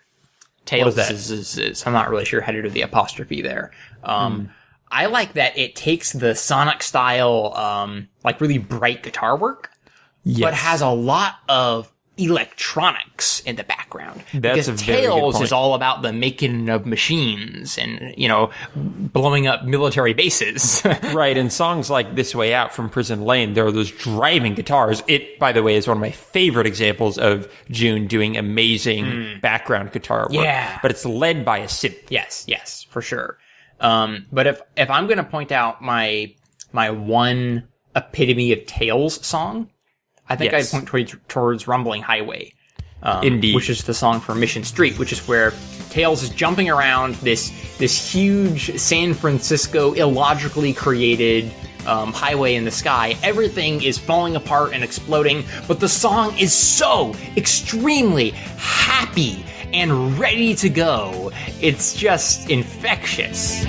Tails is I'm not really sure how to do the apostrophe there. I like that it takes the Sonic style, like really bright guitar work, but has a lot of electronics in the background. That's because Tails is all about the making of machines and, blowing up military bases. Right, and songs like This Way Out from Prison Lane, there are those driving guitars. It, by the way, is one of my favorite examples of June doing amazing background guitar work. Yeah. But it's led by a synth. Yes, for sure. But if I'm going to point out my one epitome of Tails song, I think I'd point towards Rumbling Highway. Indeed. Which is the song for Mission Street, which is where Tails is jumping around this huge San Francisco illogically created highway in the sky. Everything is falling apart and exploding, but the song is so extremely happy and ready to go. It's just infectious.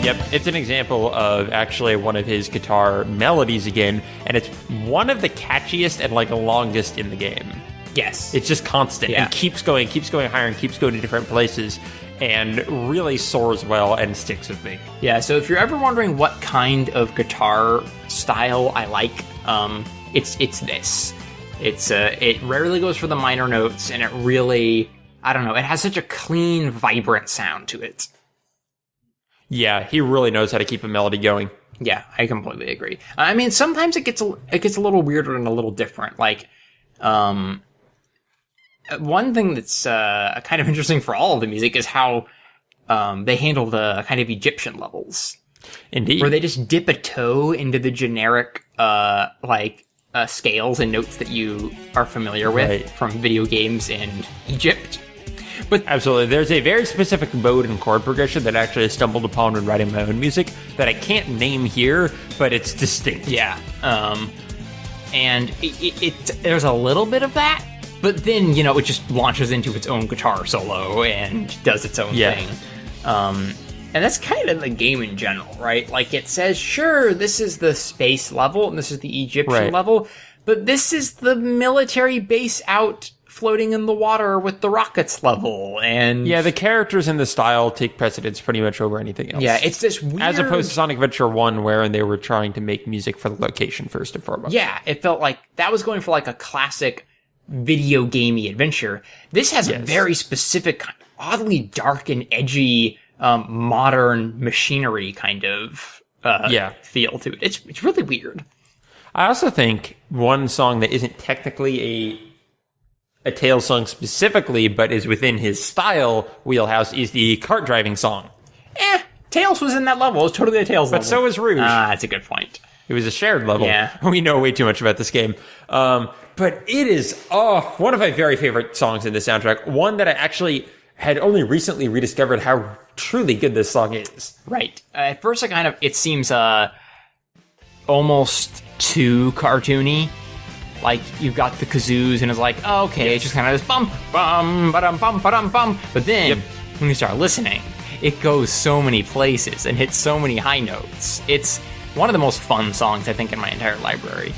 Yep, it's an example of actually one of his guitar melodies again, and it's one of the catchiest and longest in the game. Yes. It's just constant and keeps going higher and keeps going to different places and really soars well and sticks with me. Yeah, so if you're ever wondering what kind of guitar style I like, it's this. It rarely goes for the minor notes, and it really, I don't know, it has such a clean, vibrant sound to it. Yeah, he really knows how to keep a melody going. Yeah, I completely agree. I mean, sometimes it gets a little weirder and a little different. Like, one thing that's kind of interesting for all of the music is how they handle the kind of Egyptian levels. Indeed. Where they just dip a toe into the generic, scales and notes that you are familiar with from video games in Egypt. But absolutely. There's a very specific mode and chord progression that actually I stumbled upon when writing my own music that I can't name here, but it's distinct. Yeah. And there's a little bit of that, but then, it just launches into its own guitar solo and does its own thing. And that's kind of the game in general, right? Like, it says, sure, this is the space level and this is the Egyptian level, but this is the military base out floating in the water with the rockets level, and the characters and the style take precedence pretty much over anything else. Yeah, it's this weird... As opposed to Sonic Adventure 1, where they were trying to make music for the location first and foremost. Yeah, it felt like that was going for like a classic video gamey adventure. This has a very specific, oddly dark and edgy, modern machinery kind of feel to it. It's really weird. I also think one song that isn't technically a Tails song specifically, but is within his style wheelhouse, is the kart driving song. Tails was in that level. It was totally a Tails level. But so was Rouge. That's a good point. It was a shared level. Yeah. We know way too much about this game. But it is one of my very favorite songs in the soundtrack. One that I actually had only recently rediscovered how truly good this song is. Right. At first, it seems almost too cartoony. Like, you've got the kazoos, and it's like, oh, okay, it's just kind of this bump, bum, ba-dum, bum, ba-dum, bum. But then, when you start listening, it goes so many places and hits so many high notes. It's one of the most fun songs, I think, in my entire library.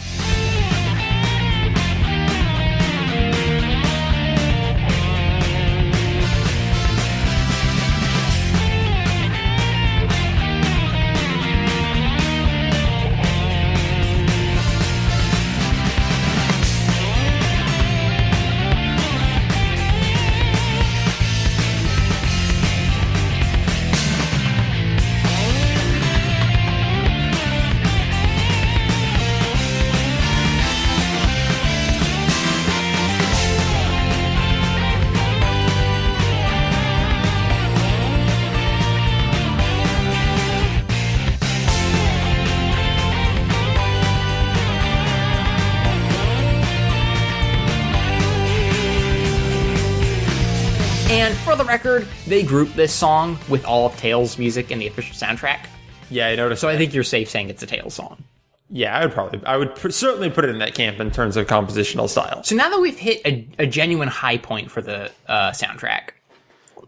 And for the record, they grouped this song with all of Tails' music in the official soundtrack. Yeah, I noticed. So I think you're safe saying it's a Tails song. Yeah, I would certainly put it in that camp in terms of compositional style. So now that we've hit a genuine high point for the soundtrack,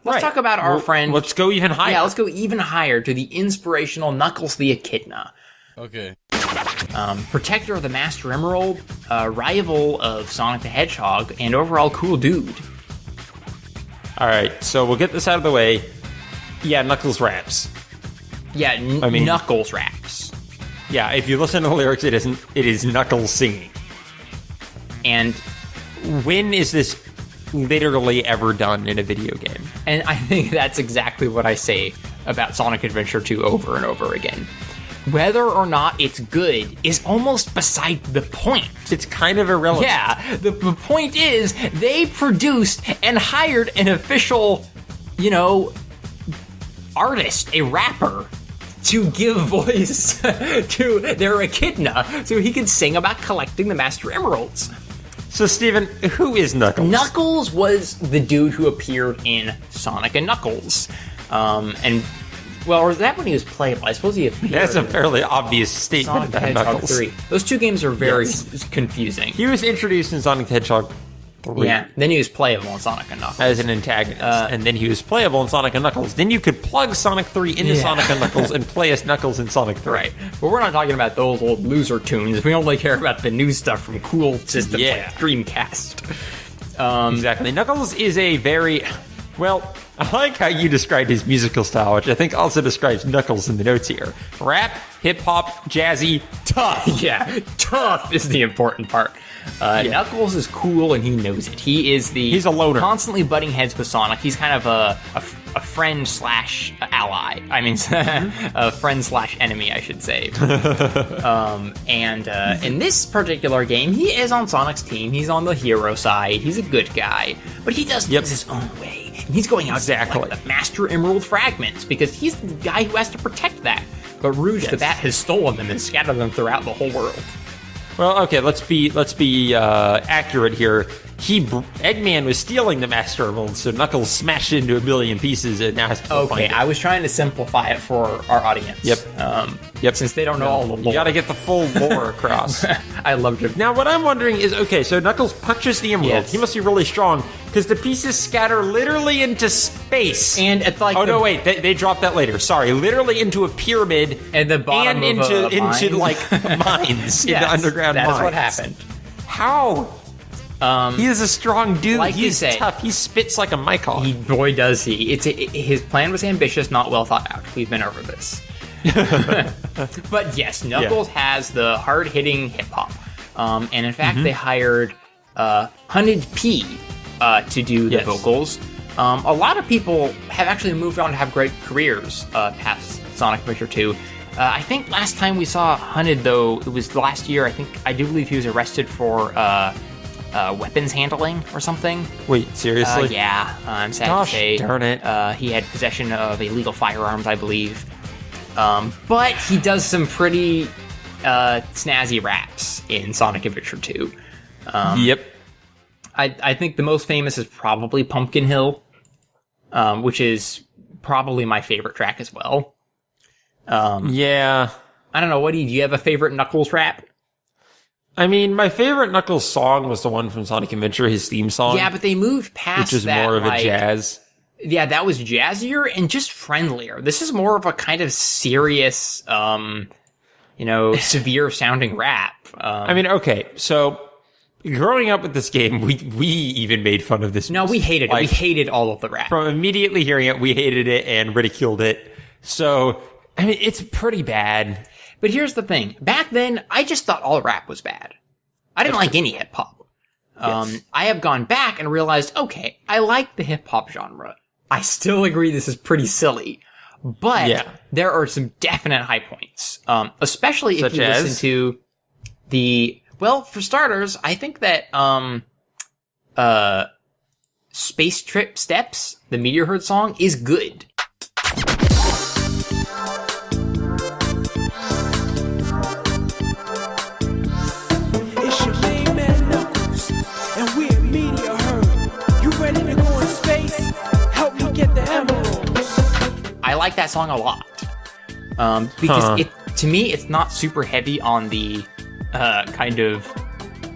let's talk about our friend. Let's go even higher. Yeah, let's go even higher to the inspirational Knuckles the Echidna. Okay. Protector of the Master Emerald, rival of Sonic the Hedgehog, and overall cool dude. All right, so we'll get this out of the way. Yeah, Knuckles raps. Yeah, Knuckles raps. Yeah, if you listen to the lyrics, it is Knuckles singing. And when is this literally ever done in a video game? And I think that's exactly what I say about Sonic Adventure 2 over and over again. Whether or not it's good is almost beside the point. It's kind of irrelevant. Yeah, the point is they produced and hired an official, artist, a rapper, to give voice to their Echidna so he could sing about collecting the Master Emeralds. So, Steven, who is Knuckles? Knuckles was the dude who appeared in Sonic and Knuckles. Or was that when he was playable? I suppose he appeared. That's a fairly obvious statement about Knuckles. 3. Those two games are very confusing. He was introduced in Sonic the Hedgehog 3. Yeah, then he was playable in Sonic and Knuckles. As an antagonist. And then he was playable in Sonic and Knuckles. Then you could plug Sonic 3 into Sonic and Knuckles and play as Knuckles in Sonic 3. Right. But we're not talking about those old loser tunes. We only care about the new stuff from cool systems like Dreamcast. Exactly. Knuckles is a very... Well, I like how you described his musical style, which I think also describes Knuckles in the notes here. Rap, hip-hop, jazzy, tough. Yeah, tough is the important part. Knuckles is cool, and he knows it. He's a loner. Constantly butting heads with Sonic. He's kind of a friend slash ally. I mean, a friend slash enemy, I should say. In this particular game, he is on Sonic's team. He's on the hero side. He's a good guy, but he does things his own way. And he's going out to collect the Master Emerald fragments because he's the guy who has to protect that. But Rouge the Bat has stolen them and scattered them throughout the whole world. Well, okay, let's be accurate here. Eggman was stealing the Master Emerald, so Knuckles smashed it into a billion pieces and now has to find it. I was trying to simplify it for our audience. Yep. Since they don't know all the lore. You gotta get the full lore across. I loved it. Now, what I'm wondering is, okay, so Knuckles punches the emerald. Yes. He must be really strong, because the pieces scatter literally into space. And it's like... Oh, no, wait, they dropped that later. Sorry, literally into a pyramid. At the bottom and into like, mines, into underground mines. That's what happened. How? He is a strong dude. Like He's tough. He spits like a mic hog. Boy, does he. His plan was ambitious, not well thought out. We've been over this. But yes, Knuckles has the hard-hitting hip-hop. And in fact, they hired Hunnid-P to do the vocals. A lot of people have actually moved on to have great careers past Sonic Adventure 2. I think last time we saw Hunnid, though, it was last year. I do believe he was arrested for weapons handling or something. Wait, seriously? Yeah, I'm sad to say. Darn it. He had possession of illegal firearms, I believe. But he does some pretty snazzy raps in Sonic Adventure 2. Yep. I think the most famous is probably Pumpkin Hill, which is probably my favorite track as well. Yeah. I don't know, do you have a favorite Knuckles rap? I mean, my favorite Knuckles song was the one from Sonic Adventure, his theme song. Yeah, but they moved past that. Which is more of a jazz. Yeah, that was jazzier and just friendlier. This is more of a kind of serious, severe sounding rap. I mean, okay, so growing up with this game, we even made fun of this. No, we hated it. We hated all of the rap. From immediately hearing it, we hated it and ridiculed it. So, I mean, it's pretty bad. But here's the thing. Back then, I just thought all rap was bad. I didn't like any hip-hop. Yes. I have gone back and realized, okay, I like the hip-hop genre. I still agree this is pretty silly. But there are some definite high points. Especially if you listen to the... Well, for starters, I think that Space Trip Steps, the Meteor Herd song, is good. It's your main man Knuckles, and we're Meteor Herd. You ready to go in space? Help me get the emeralds. I like that song a lot. Because to me, it's not super heavy on the kind of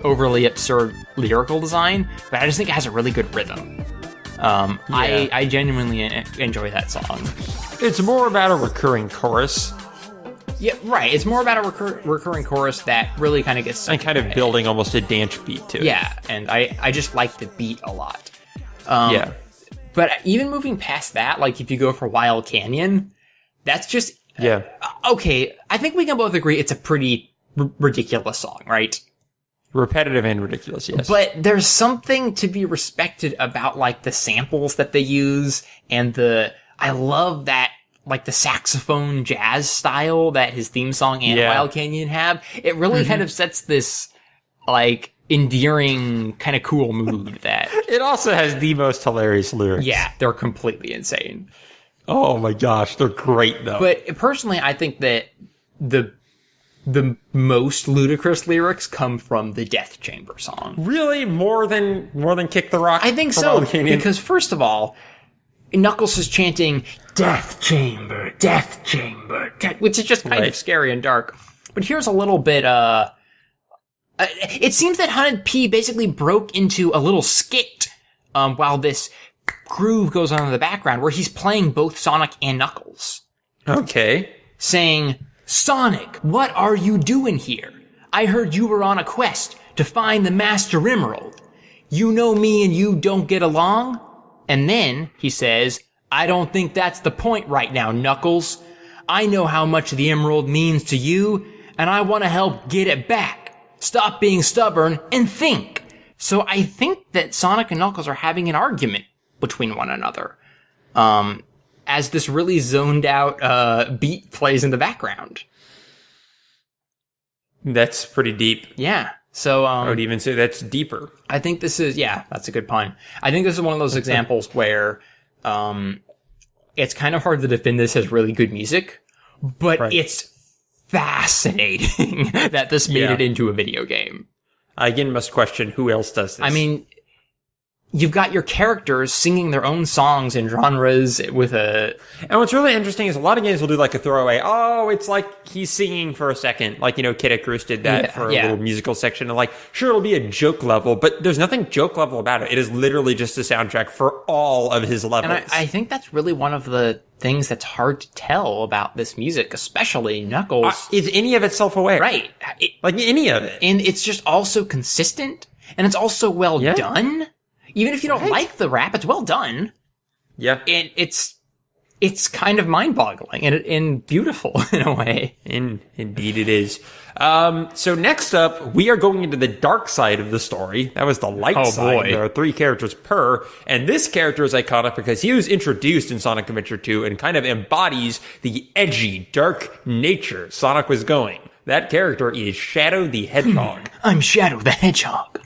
overly absurd lyrical design, but I just think it has a really good rhythm. I genuinely enjoy that song. It's more about a recurring chorus. Yeah, right. It's more about a recurring chorus that really kind of gets... And kind of building almost a dance beat to it. Yeah, and I just like the beat a lot. Yeah. But even moving past that, like if you go for Wild Canyon, that's just... Yeah. Okay, I think we can both agree it's a pretty ridiculous song, right? Repetitive and ridiculous, yes. But there's something to be respected about, like, the samples that they use, and I love that, like, the saxophone jazz style that his theme song and Wild Canyon have. It really kind of sets this, like, endearing, kind of cool mood that... It also has the most hilarious lyrics. Yeah, they're completely insane. Oh my gosh, they're great, though. But personally, I think that the most ludicrous lyrics come from the Death Chamber song. Really? More than Kick the Rock? I think so, because first of all, Knuckles is chanting, Death Chamber, Death Chamber, which is just kind of scary and dark. But here's a little bit, it seems that Hunnid-P basically broke into a little skit, while this groove goes on in the background, where he's playing both Sonic and Knuckles. Okay. Saying, Sonic, what are you doing here? I heard you were on a quest to find the Master Emerald. You know me and you don't get along? And then he says, I don't think that's the point right now, Knuckles. I know how much the Emerald means to you, and I want to help get it back. Stop being stubborn and think. So I think that Sonic and Knuckles are having an argument between one another. As this really zoned out beat plays in the background. That's pretty deep. Yeah. So I would even say that's deeper. I think this is that's a good pun. I think this is one of those examples where it's kind of hard to defend this as really good music, but it's fascinating that this made it into a video game. I again must question who else does this. I mean, you've got your characters singing their own songs in genres with a... And what's really interesting is a lot of games will do like a throwaway, it's like he's singing for a second. Like, Kid Icarus did that for a little musical section. And like, sure, it'll be a joke level, but there's nothing joke level about it. It is literally just a soundtrack for all of his levels. And I think that's really one of the things that's hard to tell about this music, especially Knuckles. Is any of it self-aware? Right. Like any of it. And it's just also consistent, and it's also well done. Even if you don't like the rap, it's well done. Yeah. And it's it's kind of mind-boggling and beautiful in a way. Indeed it is. So next up, we are going into the dark side of the story. That was the light side. Boy. There are 3 characters per, and this character is iconic because he was introduced in Sonic Adventure 2 and kind of embodies the edgy, dark nature Sonic was going. That character is Shadow the Hedgehog. I'm Shadow the Hedgehog.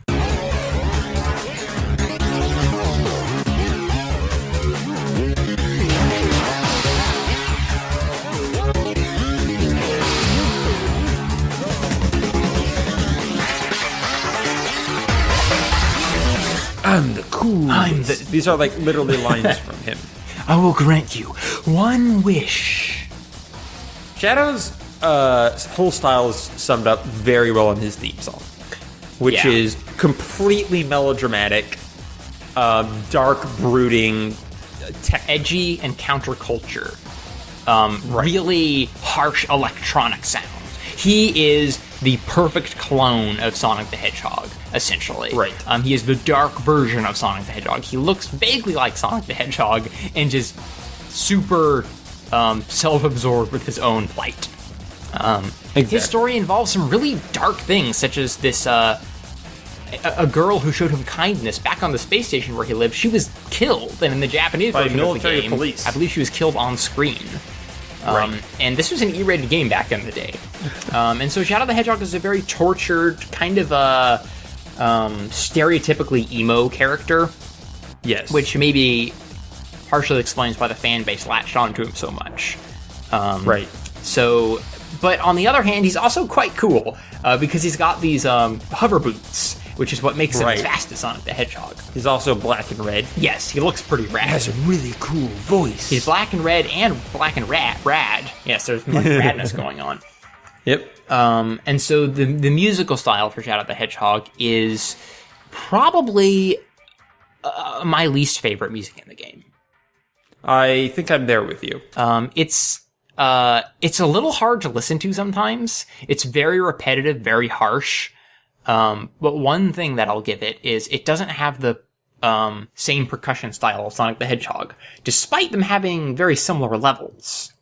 I'm the cool. These are like literally lines from him. I will grant you one wish. Shadow's whole style is summed up very well in his theme song, which is completely melodramatic, dark, brooding, edgy and counterculture. Really harsh electronic sounds. He is the perfect clone of Sonic the Hedgehog, essentially. Right. He is the dark version of Sonic the Hedgehog. He looks vaguely like Sonic the Hedgehog and just super self-absorbed with his own plight. Exactly. His story involves some really dark things, such as this a girl who showed him kindness back on the space station where he lived. She was killed, and in the Japanese by version of the military game, police. I believe she was killed on screen. Right. And this was an E-rated game back in the day. And so Shadow the Hedgehog is a very tortured, kind of a stereotypically emo character. Yes. Which maybe partially explains why the fan base latched onto him so much. Right. So, but on the other hand, he's also quite cool, because he's got these hover boots, which is what makes him as fast as Sonic the Hedgehog. He's also black and red. Yes, he looks pretty rad. He has a really cool voice. He's black and red and black and rad. Yes, there's much radness going on. Yep. And so the musical style for Shadow the Hedgehog is probably my least favorite music in the game. I think I'm there with you. It's a little hard to listen to sometimes. It's very repetitive, very harsh. But one thing that I'll give it is it doesn't have the same percussion style as Sonic the Hedgehog, despite them having very similar levels.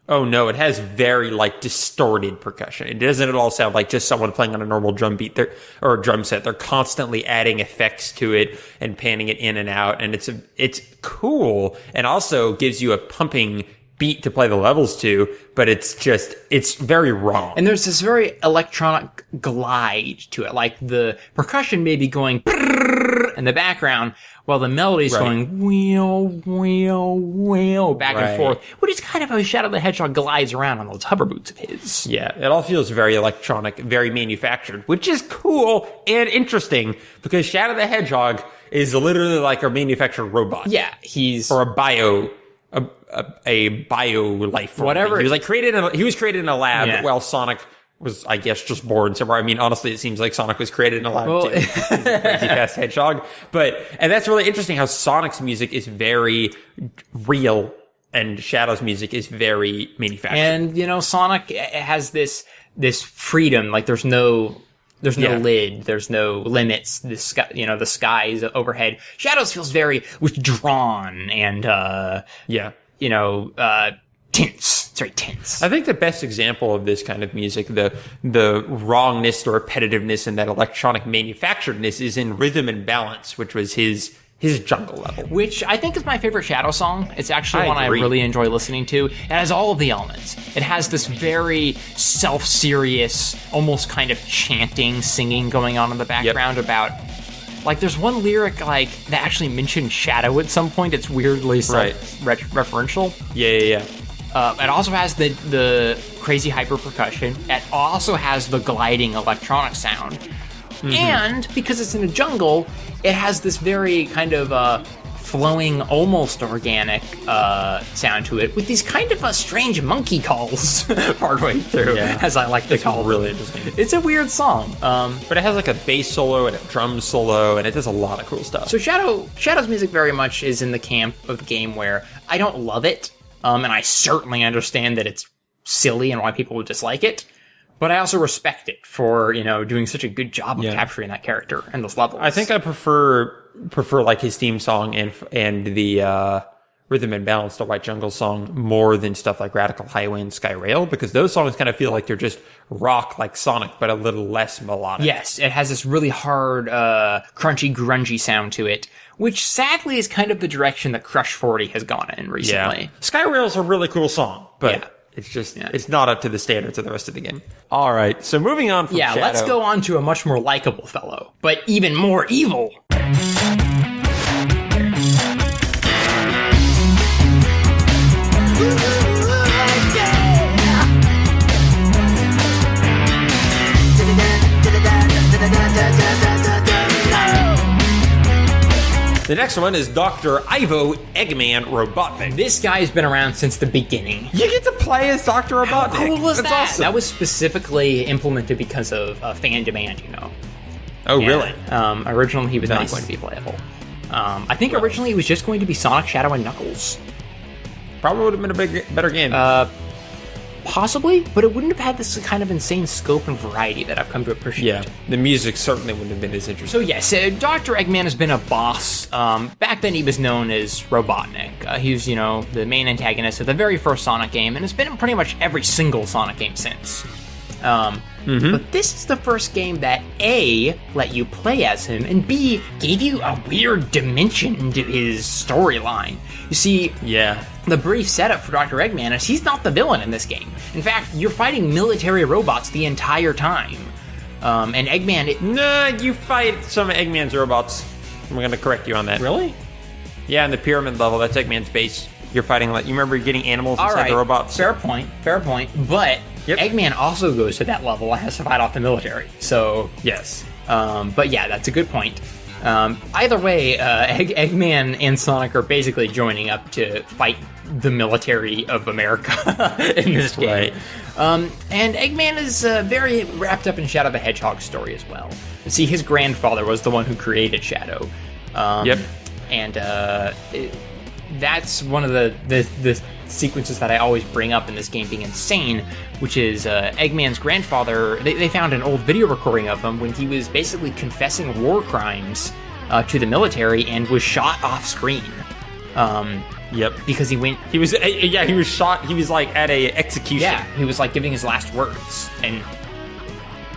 Oh no, it has very distorted percussion. It doesn't at all sound like just someone playing on a normal drum beat or a drum set. They're constantly adding effects to it and panning it in and out, and it's cool and also gives you a pumping beat to play the levels to, but it's very wrong. And there's this very electronic glide to it, like the percussion may be going in the background while the melody's going wheel, wheel, wheel back and forth, which is kind of how Shadow the Hedgehog glides around on those hover boots of his. Yeah, it all feels very electronic, very manufactured, which is cool and interesting because Shadow the Hedgehog is literally like a manufactured robot. Yeah, he's... Or a bio life form. Whatever. He was created in a lab while Sonic was, I guess, just born somewhere. I mean, honestly, it seems like Sonic was created in a lab too. He's a crazy fast hedgehog. And that's really interesting how Sonic's music is very real and Shadow's music is very manufactured. And, Sonic has this freedom, like there's no lid, there's no limits, the sky is overhead. Shadows feels very withdrawn and, tense. It's very tense. I think the best example of this kind of music, the wrongness, the repetitiveness, and that electronic manufacturedness is in Rhythm and Balance, which was his jungle level. Which I think is my favorite Shadow song. It's actually one I really enjoy listening to. It has all of the elements. It has this very self-serious, almost kind of chanting, singing going on in the background about... Like, there's one lyric, that actually mentions Shadow at some point. It's weirdly referential. Yeah. It also has the crazy hyper percussion. It also has the gliding electronic sound. Mm-hmm. And because it's in a jungle, it has this very kind of flowing, almost organic sound to it, with these kind of strange monkey calls partway through, as I like to call them. Really interesting. It's a weird song. But it has a bass solo and a drum solo, and it does a lot of cool stuff. So Shadow's music very much is in the camp of the game where I don't love it, and I certainly understand that it's silly and why people would dislike it, but I also respect it for, doing such a good job of capturing that character and those levels. I think I prefer his theme song and the rhythm and balance to White Jungle Song more than stuff like Radical Highway and Skyrail, because those songs kind of feel like they're just rock like Sonic, but a little less melodic. Yes, it has this really hard, crunchy, grungy sound to it, which sadly is kind of the direction that Crush 40 has gone in recently. Yeah. Skyrail's a really cool song, but Yeah. it's just, it's not up to the standards of the rest of the game. All right, so moving on from Shadow. Let's go on to a much more likable fellow, but even more evil. The next one is Dr. Ivo Eggman Robotnik. This guy's been around since the beginning. You get to play as Dr. Robotnik. How cool was That's that? awesome. That was specifically implemented because of fan demand, Oh, Yeah. really? Originally, he was not Nice. going to be playable. I think originally it was just going to be Sonic, Shadow, and Knuckles. Probably would have been a better game. Possibly, but it wouldn't have had this kind of insane scope and variety that I've come to appreciate. yeah, the music certainly wouldn't have been as So interesting. yes, Dr. Eggman has been a boss. Back then he was known as Robotnik. He was, the main antagonist of the very first Sonic game, and has been in pretty much every single Sonic game since. But this is the first game that A, let you play as him, and B, gave you a weird dimension into his storyline. You see, Yeah. the brief setup for Dr. Eggman is he's not the villain in this game. In fact, you're fighting military robots the entire time. And Eggman... Nah, you fight some of Eggman's robots. I'm going to correct you on that. Really? Yeah, in the pyramid level, that's Eggman's base. You're fighting, like, you remember getting animals inside the robots? Fair point. But Yep. Eggman also goes to that level and has to fight off the military. So, Yes. but yeah, that's a good point. Either way, Eggman and Sonic are basically joining up to fight the military of America in this game. Right. And Eggman is very wrapped up in Shadow the Hedgehog's story as well. See, his grandfather was the one who created Shadow. Yep. And that's one of the sequences that I always bring up in this game being insane, which is Eggman's grandfather. They found an old video recording of him when he was basically confessing war crimes to the military and was shot off screen. Yep. Because he went... He was shot. He was, like, at a execution. Yeah, he was, like, giving his last words. And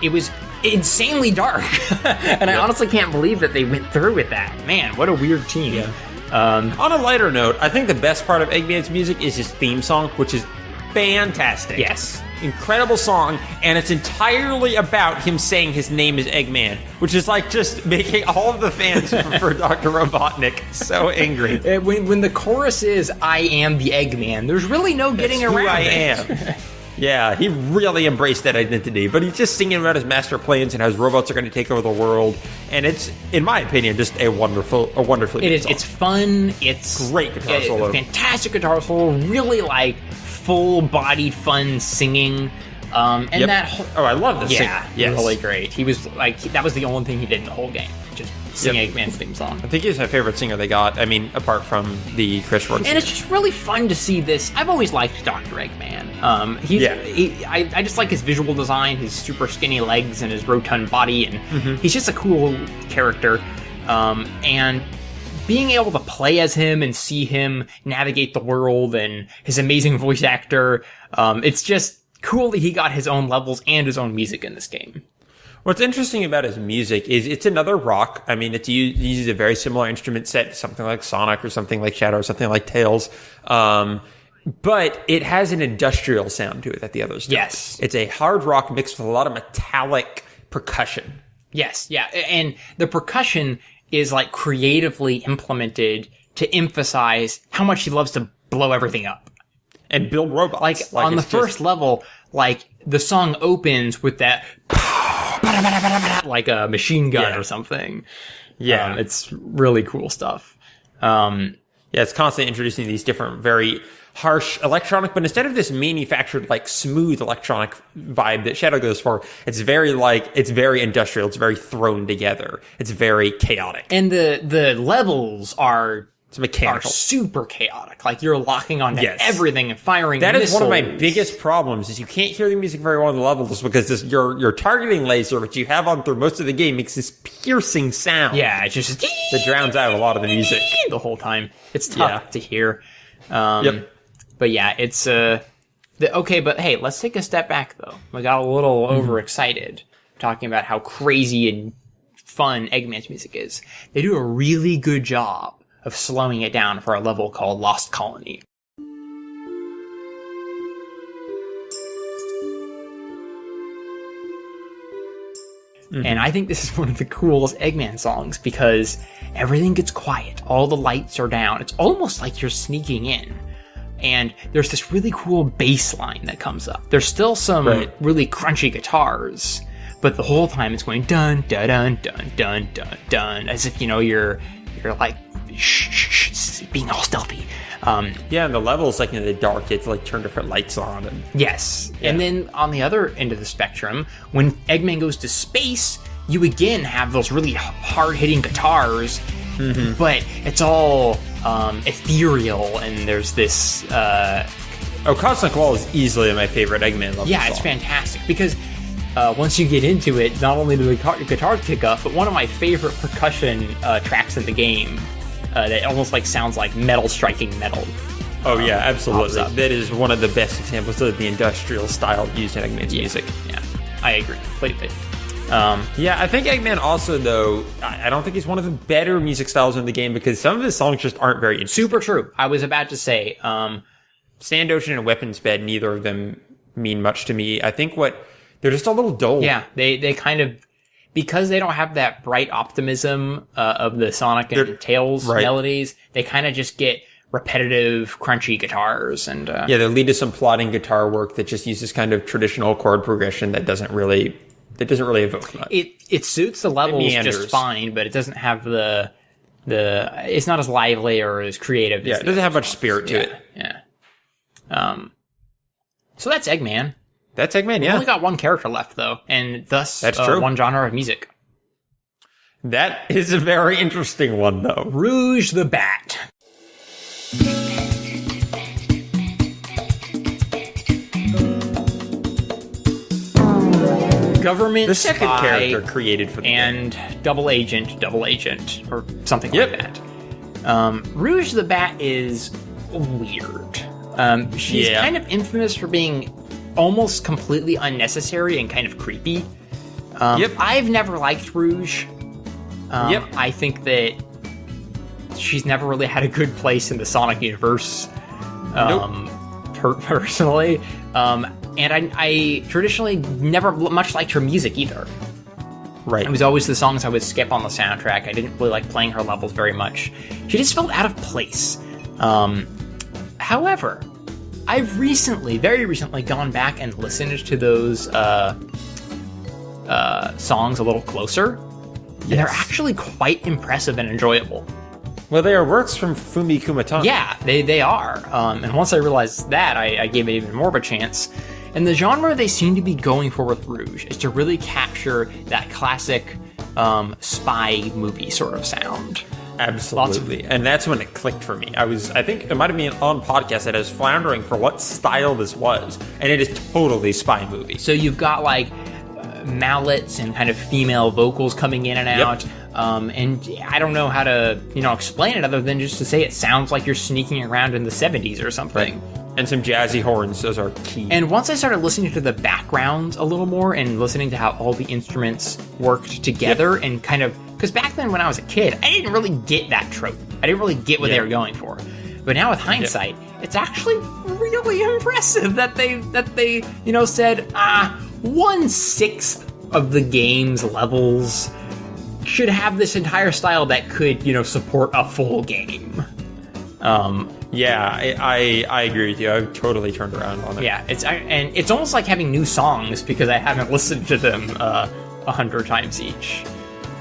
it was insanely dark. And I honestly can't believe that they went through with that. Man, what a weird team. Yeah. On a lighter note, I think the best part of Eggman's music is his theme song, which is fantastic. Yes. Incredible song, and it's entirely about him saying his name is Eggman, which is like just making all of the fans for Dr. Robotnik so angry. When the chorus is, I am the Eggman, there's really no getting That's around who I it. am. Yeah, he really embraced that identity, but he's just singing about his master plans and how his robots are going to take over the world, and it's, in my opinion, just a wonderfully It good is. song. It's fun. It's Great guitar solo. Fantastic guitar solo. Really like full-bodied fun singing. And Yep. that whole, I love the yeah, singer. Yes. really great. He was like that was the only thing he did in the whole game. Just sing Eggman's theme song. I think he's my favorite singer they got. I mean, apart from the Chris Rock. And it's just really fun to see this. I've always liked Dr. Eggman. I just like his visual design, his super skinny legs, and his rotund body, and he's just a cool character. And being able to play as him and see him navigate the world and his amazing voice actor, it's just cool that he got his own levels and his own music in this game. What's interesting about his music is it's another rock. I mean, it uses a very similar instrument set to something like Sonic or something like Shadow or something like Tails. But it has an industrial sound to it that the others don't. Yes. It's a hard rock mixed with a lot of metallic percussion. Yes, yeah, and the percussion is like creatively implemented to emphasize how much he loves to blow everything up. And build robots. Like on the first level, like the song opens with that like a machine gun or something. Yeah. It's really cool stuff. Yeah, it's constantly introducing these different, very harsh electronic, but instead of this manufactured, like, smooth electronic vibe that Shadow goes for, it's very industrial, it's very thrown together, it's very chaotic. And the levels are mechanical. Super chaotic. Like you're locking onto Yes. everything and firing That is missiles. one of my biggest problems, is you can't hear the music very well on the levels because your targeting laser, which you have on through most of the game, makes this piercing sound. Yeah, it's just That drowns out a lot of the music. the whole time. It's tough to hear. Yep. But yeah, it's okay. But hey, let's take a step back though. We got a little overexcited talking about how crazy and fun Eggman's music is. They do a really good job of slowing it down for a level called Lost Colony. And I think this is one of the coolest Eggman songs because everything gets quiet. All the lights are down. It's almost like you're sneaking in. And there's this really cool bass line that comes up. There's still some really crunchy guitars, but the whole time it's going dun dun dun dun dun dun dun, as if you're like shh, being all stealthy. Yeah, and the levels like in the dark, you have to like turn different lights on. And yes, and then on the other end of the spectrum, when Eggman goes to space, you again have those really hard-hitting guitars, but it's all ethereal, and there's this. Cosmic Wall is easily my favorite Eggman level. Yeah, song. it's fantastic because once you get into it, not only do the guitars pick up, but one of my favorite percussion tracks in the game. That almost like sounds like metal striking metal. Oh yeah, absolutely. That is one of the best examples of the industrial style used in Eggman's music. Yeah, I agree completely. Yeah, I think Eggman also, though, I don't think he's one of the better music styles in the game because some of his songs just aren't very interesting. Super true. I was about to say, Sand Ocean and Weapons Bed, neither of them mean much to me. I think they're just a little dull. Yeah, they kind of, because they don't have that bright optimism of the Sonic and Tails melodies, they kind of just get repetitive, crunchy guitars. And yeah, they lead to some plotting guitar work that just uses kind of traditional chord progression that doesn't really evoke much. It suits the levels just fine, but it doesn't have the it's not as lively or as creative. Yeah, it doesn't have much spirit to it. Yeah. So that's Eggman. That's Eggman, yeah. We only got one character left, though, and thus that's true. One genre of music. That is a very interesting one, though. Rouge the Bat. Government the second spy character created for the and game. double agent, or something like that. Rouge the Bat is weird. She's kind of infamous for being almost completely unnecessary and kind of creepy. I've never liked Rouge. I think that she's never really had a good place in the Sonic universe. Personally. And I traditionally never much liked her music either. Right. It was always the songs I would skip on the soundtrack. I didn't really like playing her levels very much. She just felt out of place. However, I've very recently gone back and listened to those songs a little closer. And they're actually quite impressive and enjoyable. Well, they are works from Fumi Kumatani. Yeah, they are. And once I realized that, I gave it even more of a chance. And the genre they seem to be going for with Rouge is to really capture that classic spy movie sort of sound. Absolutely. And that's when it clicked for me. I think it might have been on podcast that I was floundering for what style this was. And it is totally spy movie. So you've got like mallets and kind of female vocals coming in and out. And I don't know how to, explain it other than just to say it sounds like you're sneaking around in the 70s or something. Right. And some jazzy horns, those are key. And once I started listening to the background a little more and listening to how all the instruments worked together and kind of, because back then when I was a kid, I didn't really get that trope. I didn't really get what they were going for. But now with hindsight, it's actually really impressive that they said, 1/6 of the game's levels should have this entire style that could, support a full game. I agree with you. I've totally turned around on it. Yeah, it's almost like having new songs because I haven't listened to them 100 times each.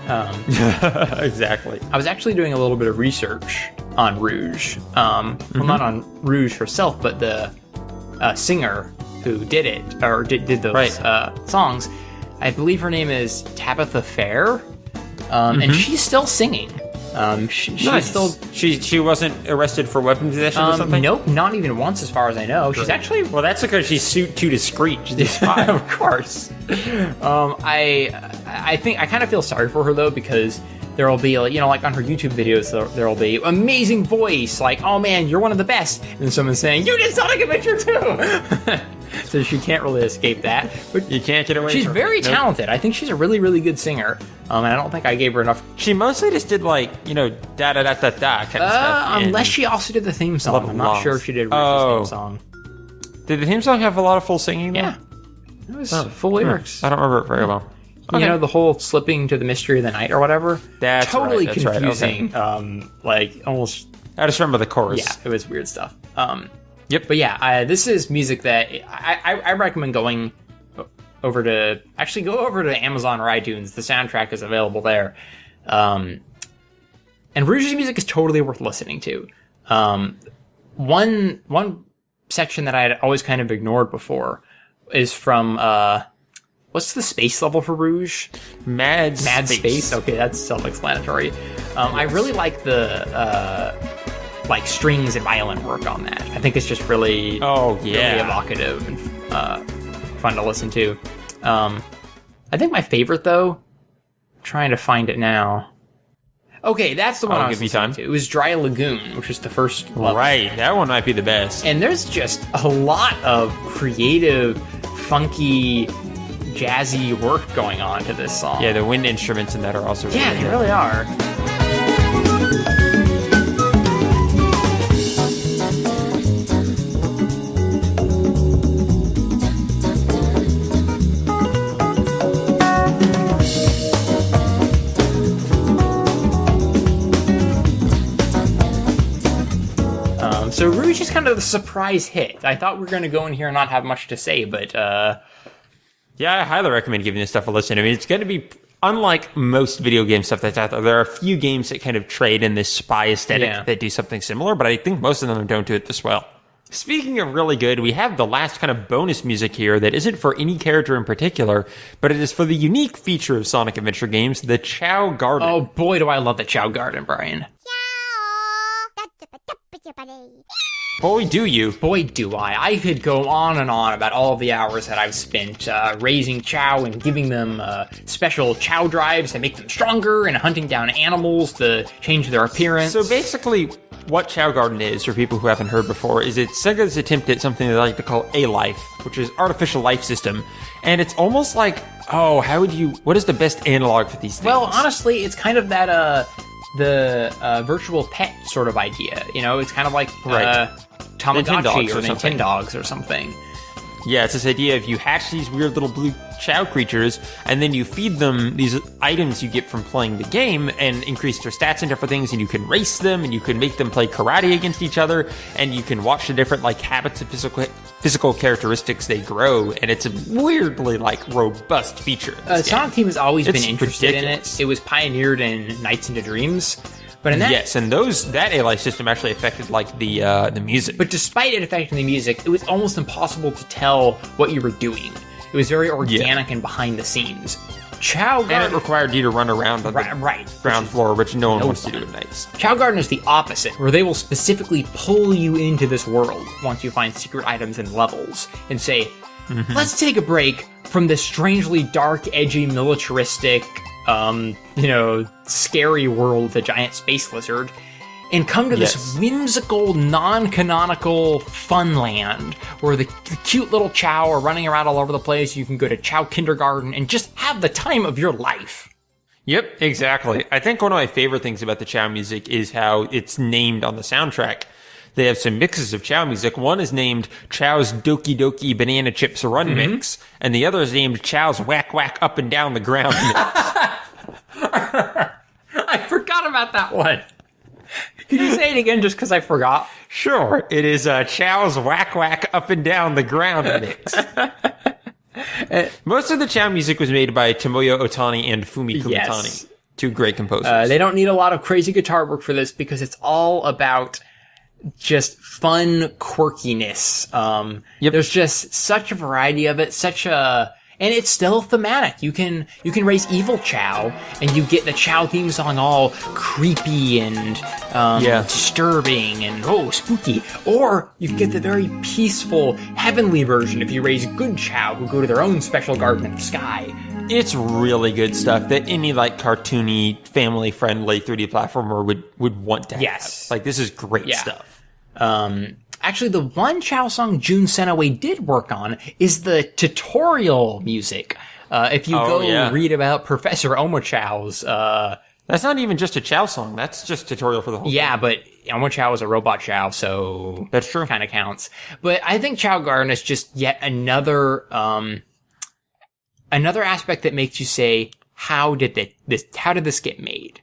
Exactly. I was actually doing a little bit of research on Rouge. Well, not on Rouge herself, but the singer who did it, or did those songs. I believe her name is Tabitha Fair, and she's still singing. She's still. She wasn't arrested for weapon possession or something? Nope, not even once as far as I know. She's actually... Well, that's because she's too discreet. She's a spy. Of course. I think I kind of feel sorry for her though, because there will be, like on her YouTube videos, there will be amazing voice, like, oh man, you're one of the best, and someone saying, you did Sonic Adventure too! So she can't really escape that. But you can't get away she's from very it. Nope. talented. I think she's a really, really good singer. And I don't think I gave her enough. She mostly just did da-da-da-da-da kind of stuff. Unless she also did the theme song. I'm not sure if she did Rich's theme song. Did the theme song have a lot of full singing though? Yeah. It was full lyrics. I don't remember it very well. Okay. You know, the whole slipping to the mystery of the night or whatever? That's totally right, that's confusing. right. Okay. Almost... I just remember the chorus. Yeah, it was weird stuff. Yep. But yeah, this is music that I recommend going over to... Actually, go over to Amazon or iTunes. The soundtrack is available there. And Rouge's music is totally worth listening to. One section that I had always kind of ignored before is from... what's the space level for Rouge? Mad Space. Okay, that's self-explanatory. I really like the strings and violin work on that. I think it's just really, really evocative and fun to listen to. I think my favorite though, I'm trying to find it now. Okay, that's the one I was listening to. It was Dry Lagoon, which is the first level. Right, that one might be the best. And there's just a lot of creative, funky, jazzy work going on to this song. Yeah, the wind instruments in that are also really good. Yeah, they really are. So Rouge is kind of the surprise hit. I thought we were going to go in here and not have much to say, but... Yeah, I highly recommend giving this stuff a listen. I mean, it's going to be, unlike most video game stuff that's out there, there are a few games that kind of trade in this spy aesthetic that do something similar, but I think most of them don't do it this well. Speaking of really good, we have the last kind of bonus music here that isn't for any character in particular, but it is for the unique feature of Sonic Adventure games, the Chow Garden. Oh boy, do I love the Chow Garden, Bryan. Boy, do you. Boy, do I. I could go on and on about all the hours that I've spent raising Chow and giving them special Chow drives to make them stronger and hunting down animals to change their appearance. So basically, what Chow Garden is, for people who haven't heard before, is it's Sega's attempt at something they like to call A-Life, which is artificial life system. And it's almost like, what is the best analog for these things? Well, honestly, it's kind of that, the virtual pet sort of idea. You know, it's kind of like Tamagotchi or Nintendogs or something. Yeah, it's this idea of you hatch these weird little blue Chow creatures, and then you feed them these items you get from playing the game, and increase their stats and different things, and you can race them, and you can make them play karate against each other, and you can watch the different habits and physical characteristics they grow, and it's a weirdly robust feature. Sonic Team has always been interested in it. It was pioneered in Nights into Dreams. But in that, yes, and that A-Life system actually affected the music. But despite it affecting the music, it was almost impossible to tell what you were doing. It was very organic and behind the scenes. Chow Garden... And it required you to run around on the ground floor, which no one wants to do at nights. Chow Garden is the opposite, where they will specifically pull you into this world once you find secret items and levels, and say, let's take a break from this strangely dark, edgy, militaristic... scary world with a giant space lizard, and come to this whimsical, non-canonical fun land where the cute little Chow are running around all over the place. You can go to Chow Kindergarten and just have the time of your life. Yep, exactly. I think one of my favorite things about the Chow music is how it's named on the soundtrack. They have some mixes of Chow music. One is named Chow's Doki Doki Banana Chips Run Mix, and the other is named Chow's Whack Whack Up and Down the Ground Mix. I forgot about that one. Could you say it again just because I forgot? Sure. It is Chow's Whack Whack Up and Down the Ground Mix. Most of the Chow music was made by Tomoya Ohtani and Fumi Kumatani, two great composers. They don't need a lot of crazy guitar work for this because it's all about just fun quirkiness. There's just such a variety of it, and it's still thematic. You can raise evil Chow, and you get the Chow theme song all creepy and disturbing and spooky. Or you can get the very peaceful, heavenly version if you raise good Chow who go to their own special garden in the sky. It's really good stuff that any like cartoony, family-friendly 3D platformer would want to have. Yes. Like, this is great stuff. Actually, the one Chao song Jun Senoue did work on is the tutorial music. If you read about Professor Omochow's... that's not even just a Chao song. That's just tutorial for the whole thing. But Omochow is a robot Chao, so... That's true. Kind of counts. But I think Chao Garden is just yet another aspect that makes you say, how did this get made?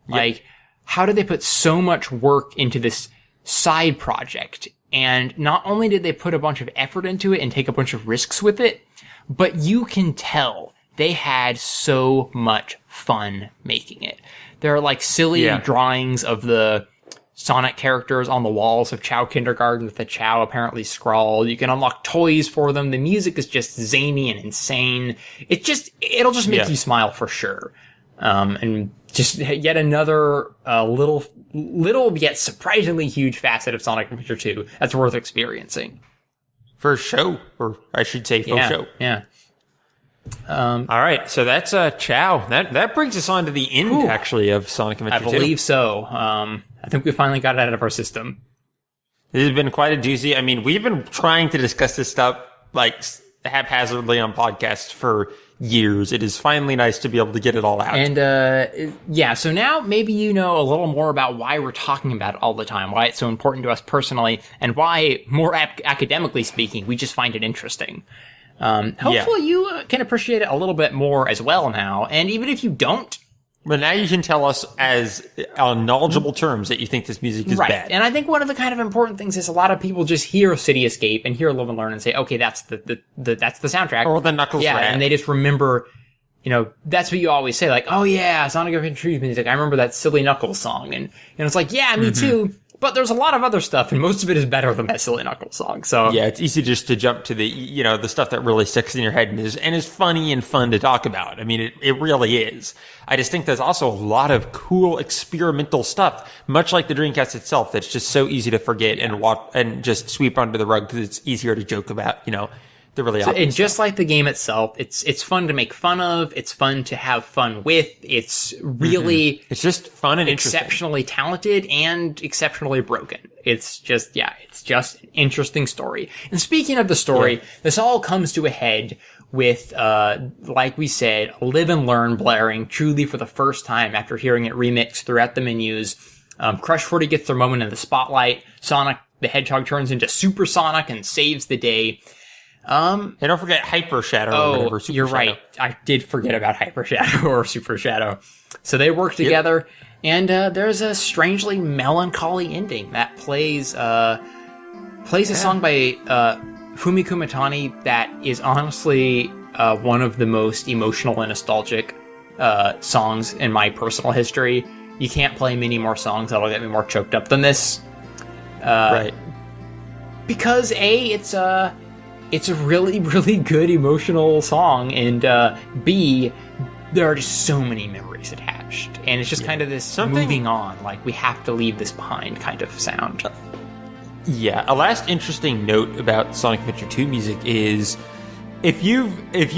Yep. Like, how did they put so much work into this side project? And not only did they put a bunch of effort into it and take a bunch of risks with it, but you can tell they had so much fun making it. There are like silly drawings of the Sonic characters on the walls of Chao Kindergarten with the Chao apparently scrawled. You can unlock toys for them. The music is just zany and insane. It'll just make you smile for sure. And just yet another little yet surprisingly huge facet of Sonic Adventure 2 that's worth experiencing. For show, or I should say faux show. Yeah. All right, so that's Chao. That brings us on to the end, actually, of Sonic Adventure 2. I believe so. I think we finally got it out of our system. This has been quite a doozy. I mean, we've been trying to discuss this stuff, like, haphazardly on podcasts for years. It is finally nice to be able to get it all out. And, so now maybe you know a little more about why we're talking about it all the time, why it's so important to us personally, and why, more academically speaking, we just find it interesting. Hopefully you can appreciate it a little bit more as well now, and even if you don't, but now you can tell us as on knowledgeable terms that you think this music is bad. And I think one of the kind of important things is a lot of people just hear Sidious Gate and hear Live and Learn and say, okay, that's the soundtrack. Or the Knuckles rap. And they just remember, that's what you always say, like, oh yeah, Sonic Adventure 2 music, I remember that silly Knuckles song. And it's like, yeah, me too. But there's a lot of other stuff, and most of it is better than that silly Knuckles song. So yeah, it's easy just to jump to the the stuff that really sticks in your head and is funny and fun to talk about. I mean, it really is. I just think there's also a lot of cool experimental stuff, much like the Dreamcast itself, that's just so easy to forget and just sweep under the rug because it's easier to joke about. The really and just like the game itself, it's fun to make fun of. It's fun to have fun with. It's really it's just fun and exceptionally talented and exceptionally broken. It's just an interesting story. And speaking of the story, this all comes to a head with like we said, Live and Learn blaring truly for the first time after hearing it remixed throughout the menus. Crush 40 gets their moment in the spotlight. Sonic the Hedgehog turns into Super Sonic and saves the day. And don't forget Hyper Shadow or whatever. Super You're Shadow. right. I did forget about Hyper Shadow or Super Shadow. So they work together, and there's a strangely melancholy ending that plays a song by Fumi Kumatani that is honestly one of the most emotional and nostalgic songs in my personal history. You can't play many more songs that'll get me more choked up than this. Right. Because it's a really, really good emotional song, and B, there are just so many memories attached, and it's just kind of this moving on, like we have to leave this behind kind of sound. A last interesting note about Sonic Adventure 2 music is if you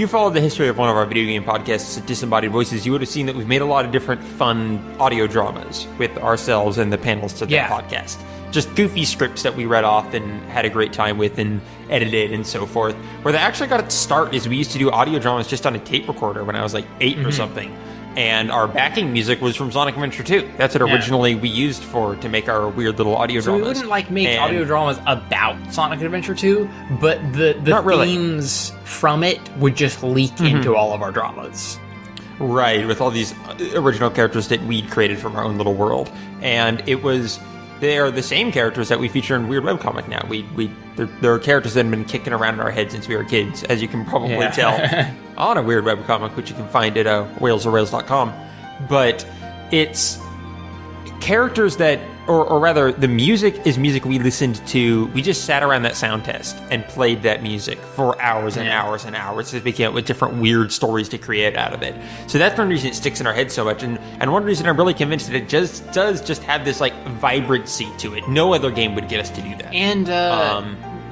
followed the history of one of our video game podcasts, Disembodied Voices, you would have seen that we've made a lot of different fun audio dramas with ourselves and the panels to that podcast. Just goofy scripts that we read off and had a great time with and edited and so forth. Where they actually got its start is we used to do audio dramas just on a tape recorder when I was like 8 or something. And our backing music was from Sonic Adventure 2. That's what originally we used to make our weird little audio dramas. So we wouldn't make audio dramas about Sonic Adventure 2, but the themes from it would just leak into all of our dramas. Right, with all these original characters that we'd created from our own little world. And they are the same characters that we feature in Weird Webcomic now. They're characters that have been kicking around in our heads since we were kids, as you can probably tell on a Weird Webcomic, which you can find at whalesorrails.com. But it's characters that, or rather, the music is music we listened to. We just sat around that sound test and played that music for hours and hours and hours as we came up with different weird stories to create out of it. So that's one reason it sticks in our head so much. And one reason I'm really convinced that it just does have this like vibrancy to it. No other game would get us to do that. And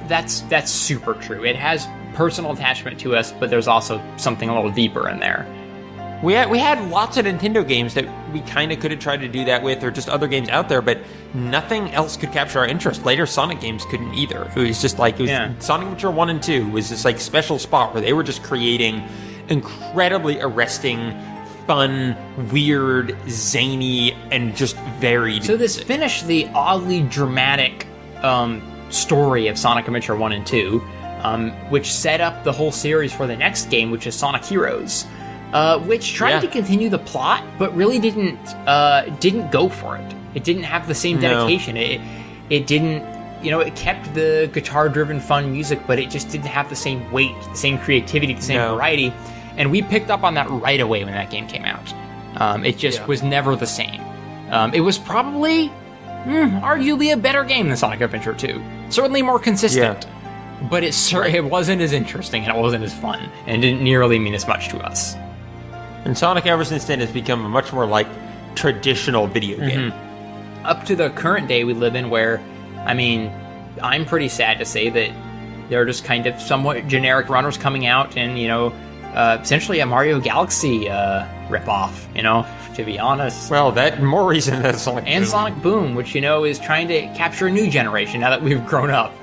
that's super true. It has personal attachment to us, but there's also something a little deeper in there. We had lots of Nintendo games that we kind of could have tried to do that with, or just other games out there, but nothing else could capture our interest. Later Sonic games couldn't either. It was just like, Sonic Adventure 1 and 2 was this like special spot where they were just creating incredibly arresting, fun, weird, zany, and just varied. So this finished the oddly dramatic story of Sonic Adventure 1 and 2, which set up the whole series for the next game, which is Sonic Heroes. Which tried to continue the plot, but really didn't go for it. It didn't have the same dedication. No. It didn't, it kept the guitar-driven fun music, but it just didn't have the same weight, the same creativity, the same variety. And we picked up on that right away when that game came out. It just was never the same. It was probably, arguably a better game than Sonic Adventure 2. Certainly more consistent. Yeah. But it wasn't as interesting, and it wasn't as fun, and didn't nearly mean as much to us. And Sonic ever since then has become a much more like traditional video game. Up to the current day we live in, where, I mean, I'm pretty sad to say that there are just kind of somewhat generic runners coming out, and, essentially a Mario Galaxy ripoff, to be honest. Well, that more reason than Sonic Boom. And Sonic Boom, which, is trying to capture a new generation now that we've grown up.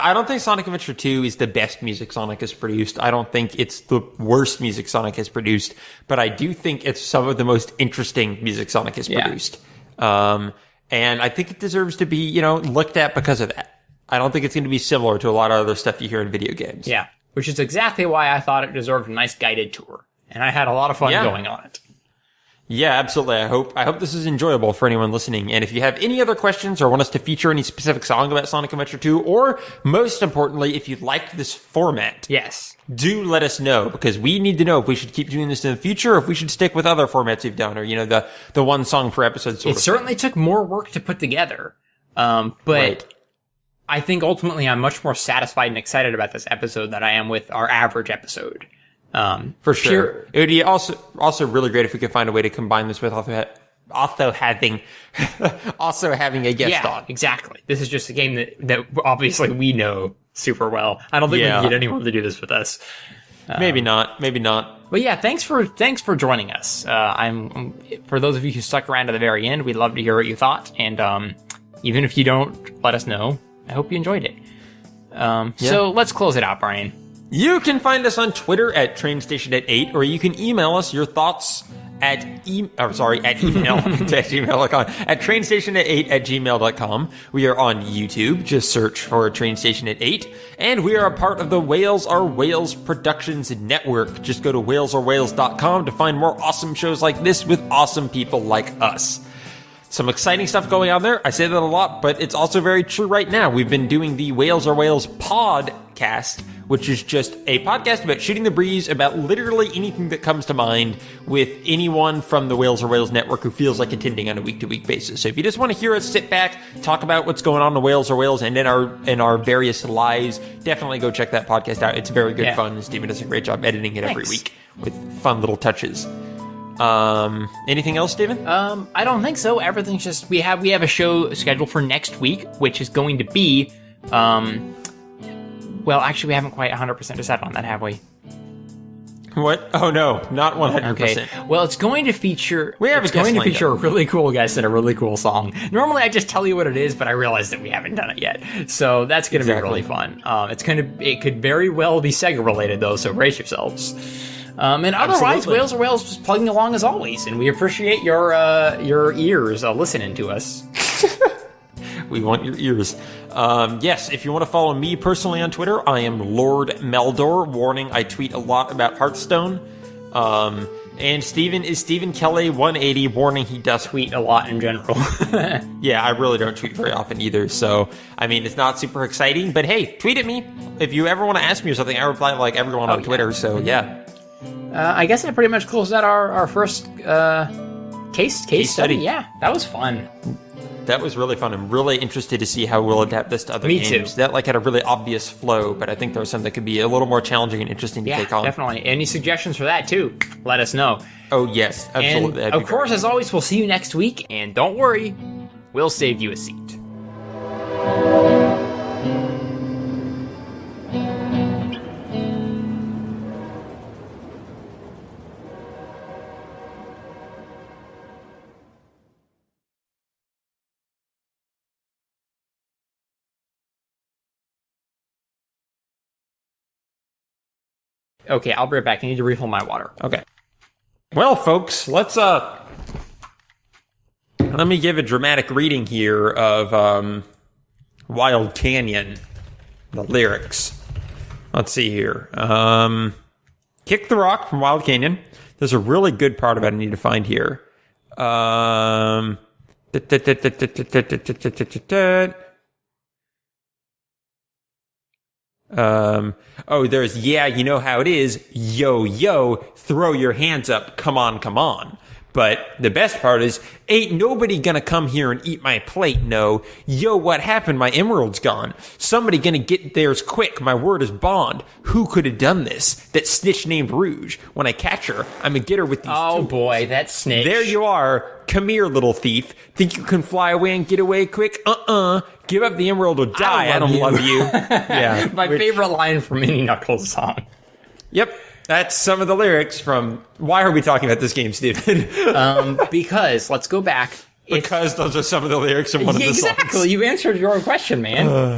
I don't think Sonic Adventure 2 is the best music Sonic has produced. I don't think it's the worst music Sonic has produced, but I do think it's some of the most interesting music Sonic has produced. And I think it deserves to be, looked at because of that. I don't think it's going to be similar to a lot of other stuff you hear in video games. Yeah, which is exactly why I thought it deserved a nice guided tour. And I had a lot of fun going on it. Yeah, absolutely. I hope this is enjoyable for anyone listening. And if you have any other questions or want us to feature any specific song about Sonic Adventure 2, or most importantly, if you like this format, do let us know, because we need to know if we should keep doing this in the future, or if we should stick with other formats we've done, or the one song per episode sort of thing. Certainly took more work to put together, but I think ultimately I'm much more satisfied and excited about this episode than I am with our average episode. For sure. It would be also really great if we could find a way to combine this with also having a guest on. Exactly. This is just a game that obviously we know super well. I don't think we can get anyone to do this with us. Maybe not. But yeah, thanks for joining us. For those of you who stuck around to the very end, we'd love to hear what you thought. And even if you don't, let us know. I hope you enjoyed it. So let's close it out, Bryan. You can find us on Twitter at TrainStation8, or you can email us your thoughts at email at TrainStation8@gmail.com. We are on YouTube. Just search for TrainStation8. And we are a part of the Whales Are Whales Productions Network. Just go to whalesorewhales.com to find more awesome shows like this with awesome people like us. Some exciting stuff going on there. I say that a lot, but it's also very true right now. We've been doing the Whales Are Whales podcast, which is just a podcast about shooting the breeze about literally anything that comes to mind with anyone from the Whales Are Whales network who feels like attending on a week-to-week basis. So if you just want to hear us sit back, talk about what's going on in Whales Are Whales and in our various lives, definitely go check that podcast out. It's very good fun, and Steven does a great job editing it every week with fun little touches. Anything else, Steven? I don't think so. Everything's just, we have a show scheduled for next week, which is going to be, well, actually, we haven't quite 100% decided on that, have we? What? Oh, no, not 100%. Okay. Well, it's going to feature... a really cool guest and a really cool song. Normally, I just tell you what it is, but I realize that we haven't done it yet. So that's going to be really fun. It could very well be Sega related, though, so brace yourselves. And otherwise, Whales Are Whales just plugging along as always, and we appreciate your ears listening to us. We want your ears. Yes, if you want to follow me personally on Twitter, I am Lord Meldor. Warning, I tweet a lot about Hearthstone. And Steven is Steven Kelly 180. Warning, he does tweet a lot in general. Yeah, I really don't tweet very often either. So, I mean, it's not super exciting. But hey, tweet at me. If you ever want to ask me or something, I reply like everyone on Twitter. So, yeah. I guess that pretty much closed out our first case study. Yeah, that was fun. That was really fun. I'm really interested to see how we'll adapt this to other Me games. too. That had a really obvious flow, but I think there was some that could be a little more challenging and interesting to Yeah, take on. definitely. Any suggestions for that too? Let us know. Oh yes, absolutely. And of course, as always, we'll see you next week. And don't worry, we'll save you a seat. Okay, I'll be right back. I need to refill my water. Okay. Well, folks, let me give a dramatic reading here of Wild Canyon, the lyrics. Let's see here. Kick the Rock from Wild Canyon. There's a really good part of it I need to find here. There's, yeah, you know how it is. Yo, yo, throw your hands up. Come on, come on. But the best part is, ain't nobody gonna come here and eat my plate, no. Yo, what happened? My emerald's gone. Somebody gonna get theirs quick. My word is bond. Who could have done this? That snitch named Rouge. When I catch her, I'ma get her with these tools. Boy, that snitch. There you are. Come here, little thief. Think you can fly away and get away quick? Give up the emerald or die. I don't love you. Yeah. My favorite line from any Knuckles song. Yep. That's some of the lyrics from... Why are we talking about this game, Steven? Because, let's go back. Because those are some of the lyrics from one of the songs. Exactly. You answered your own question, man.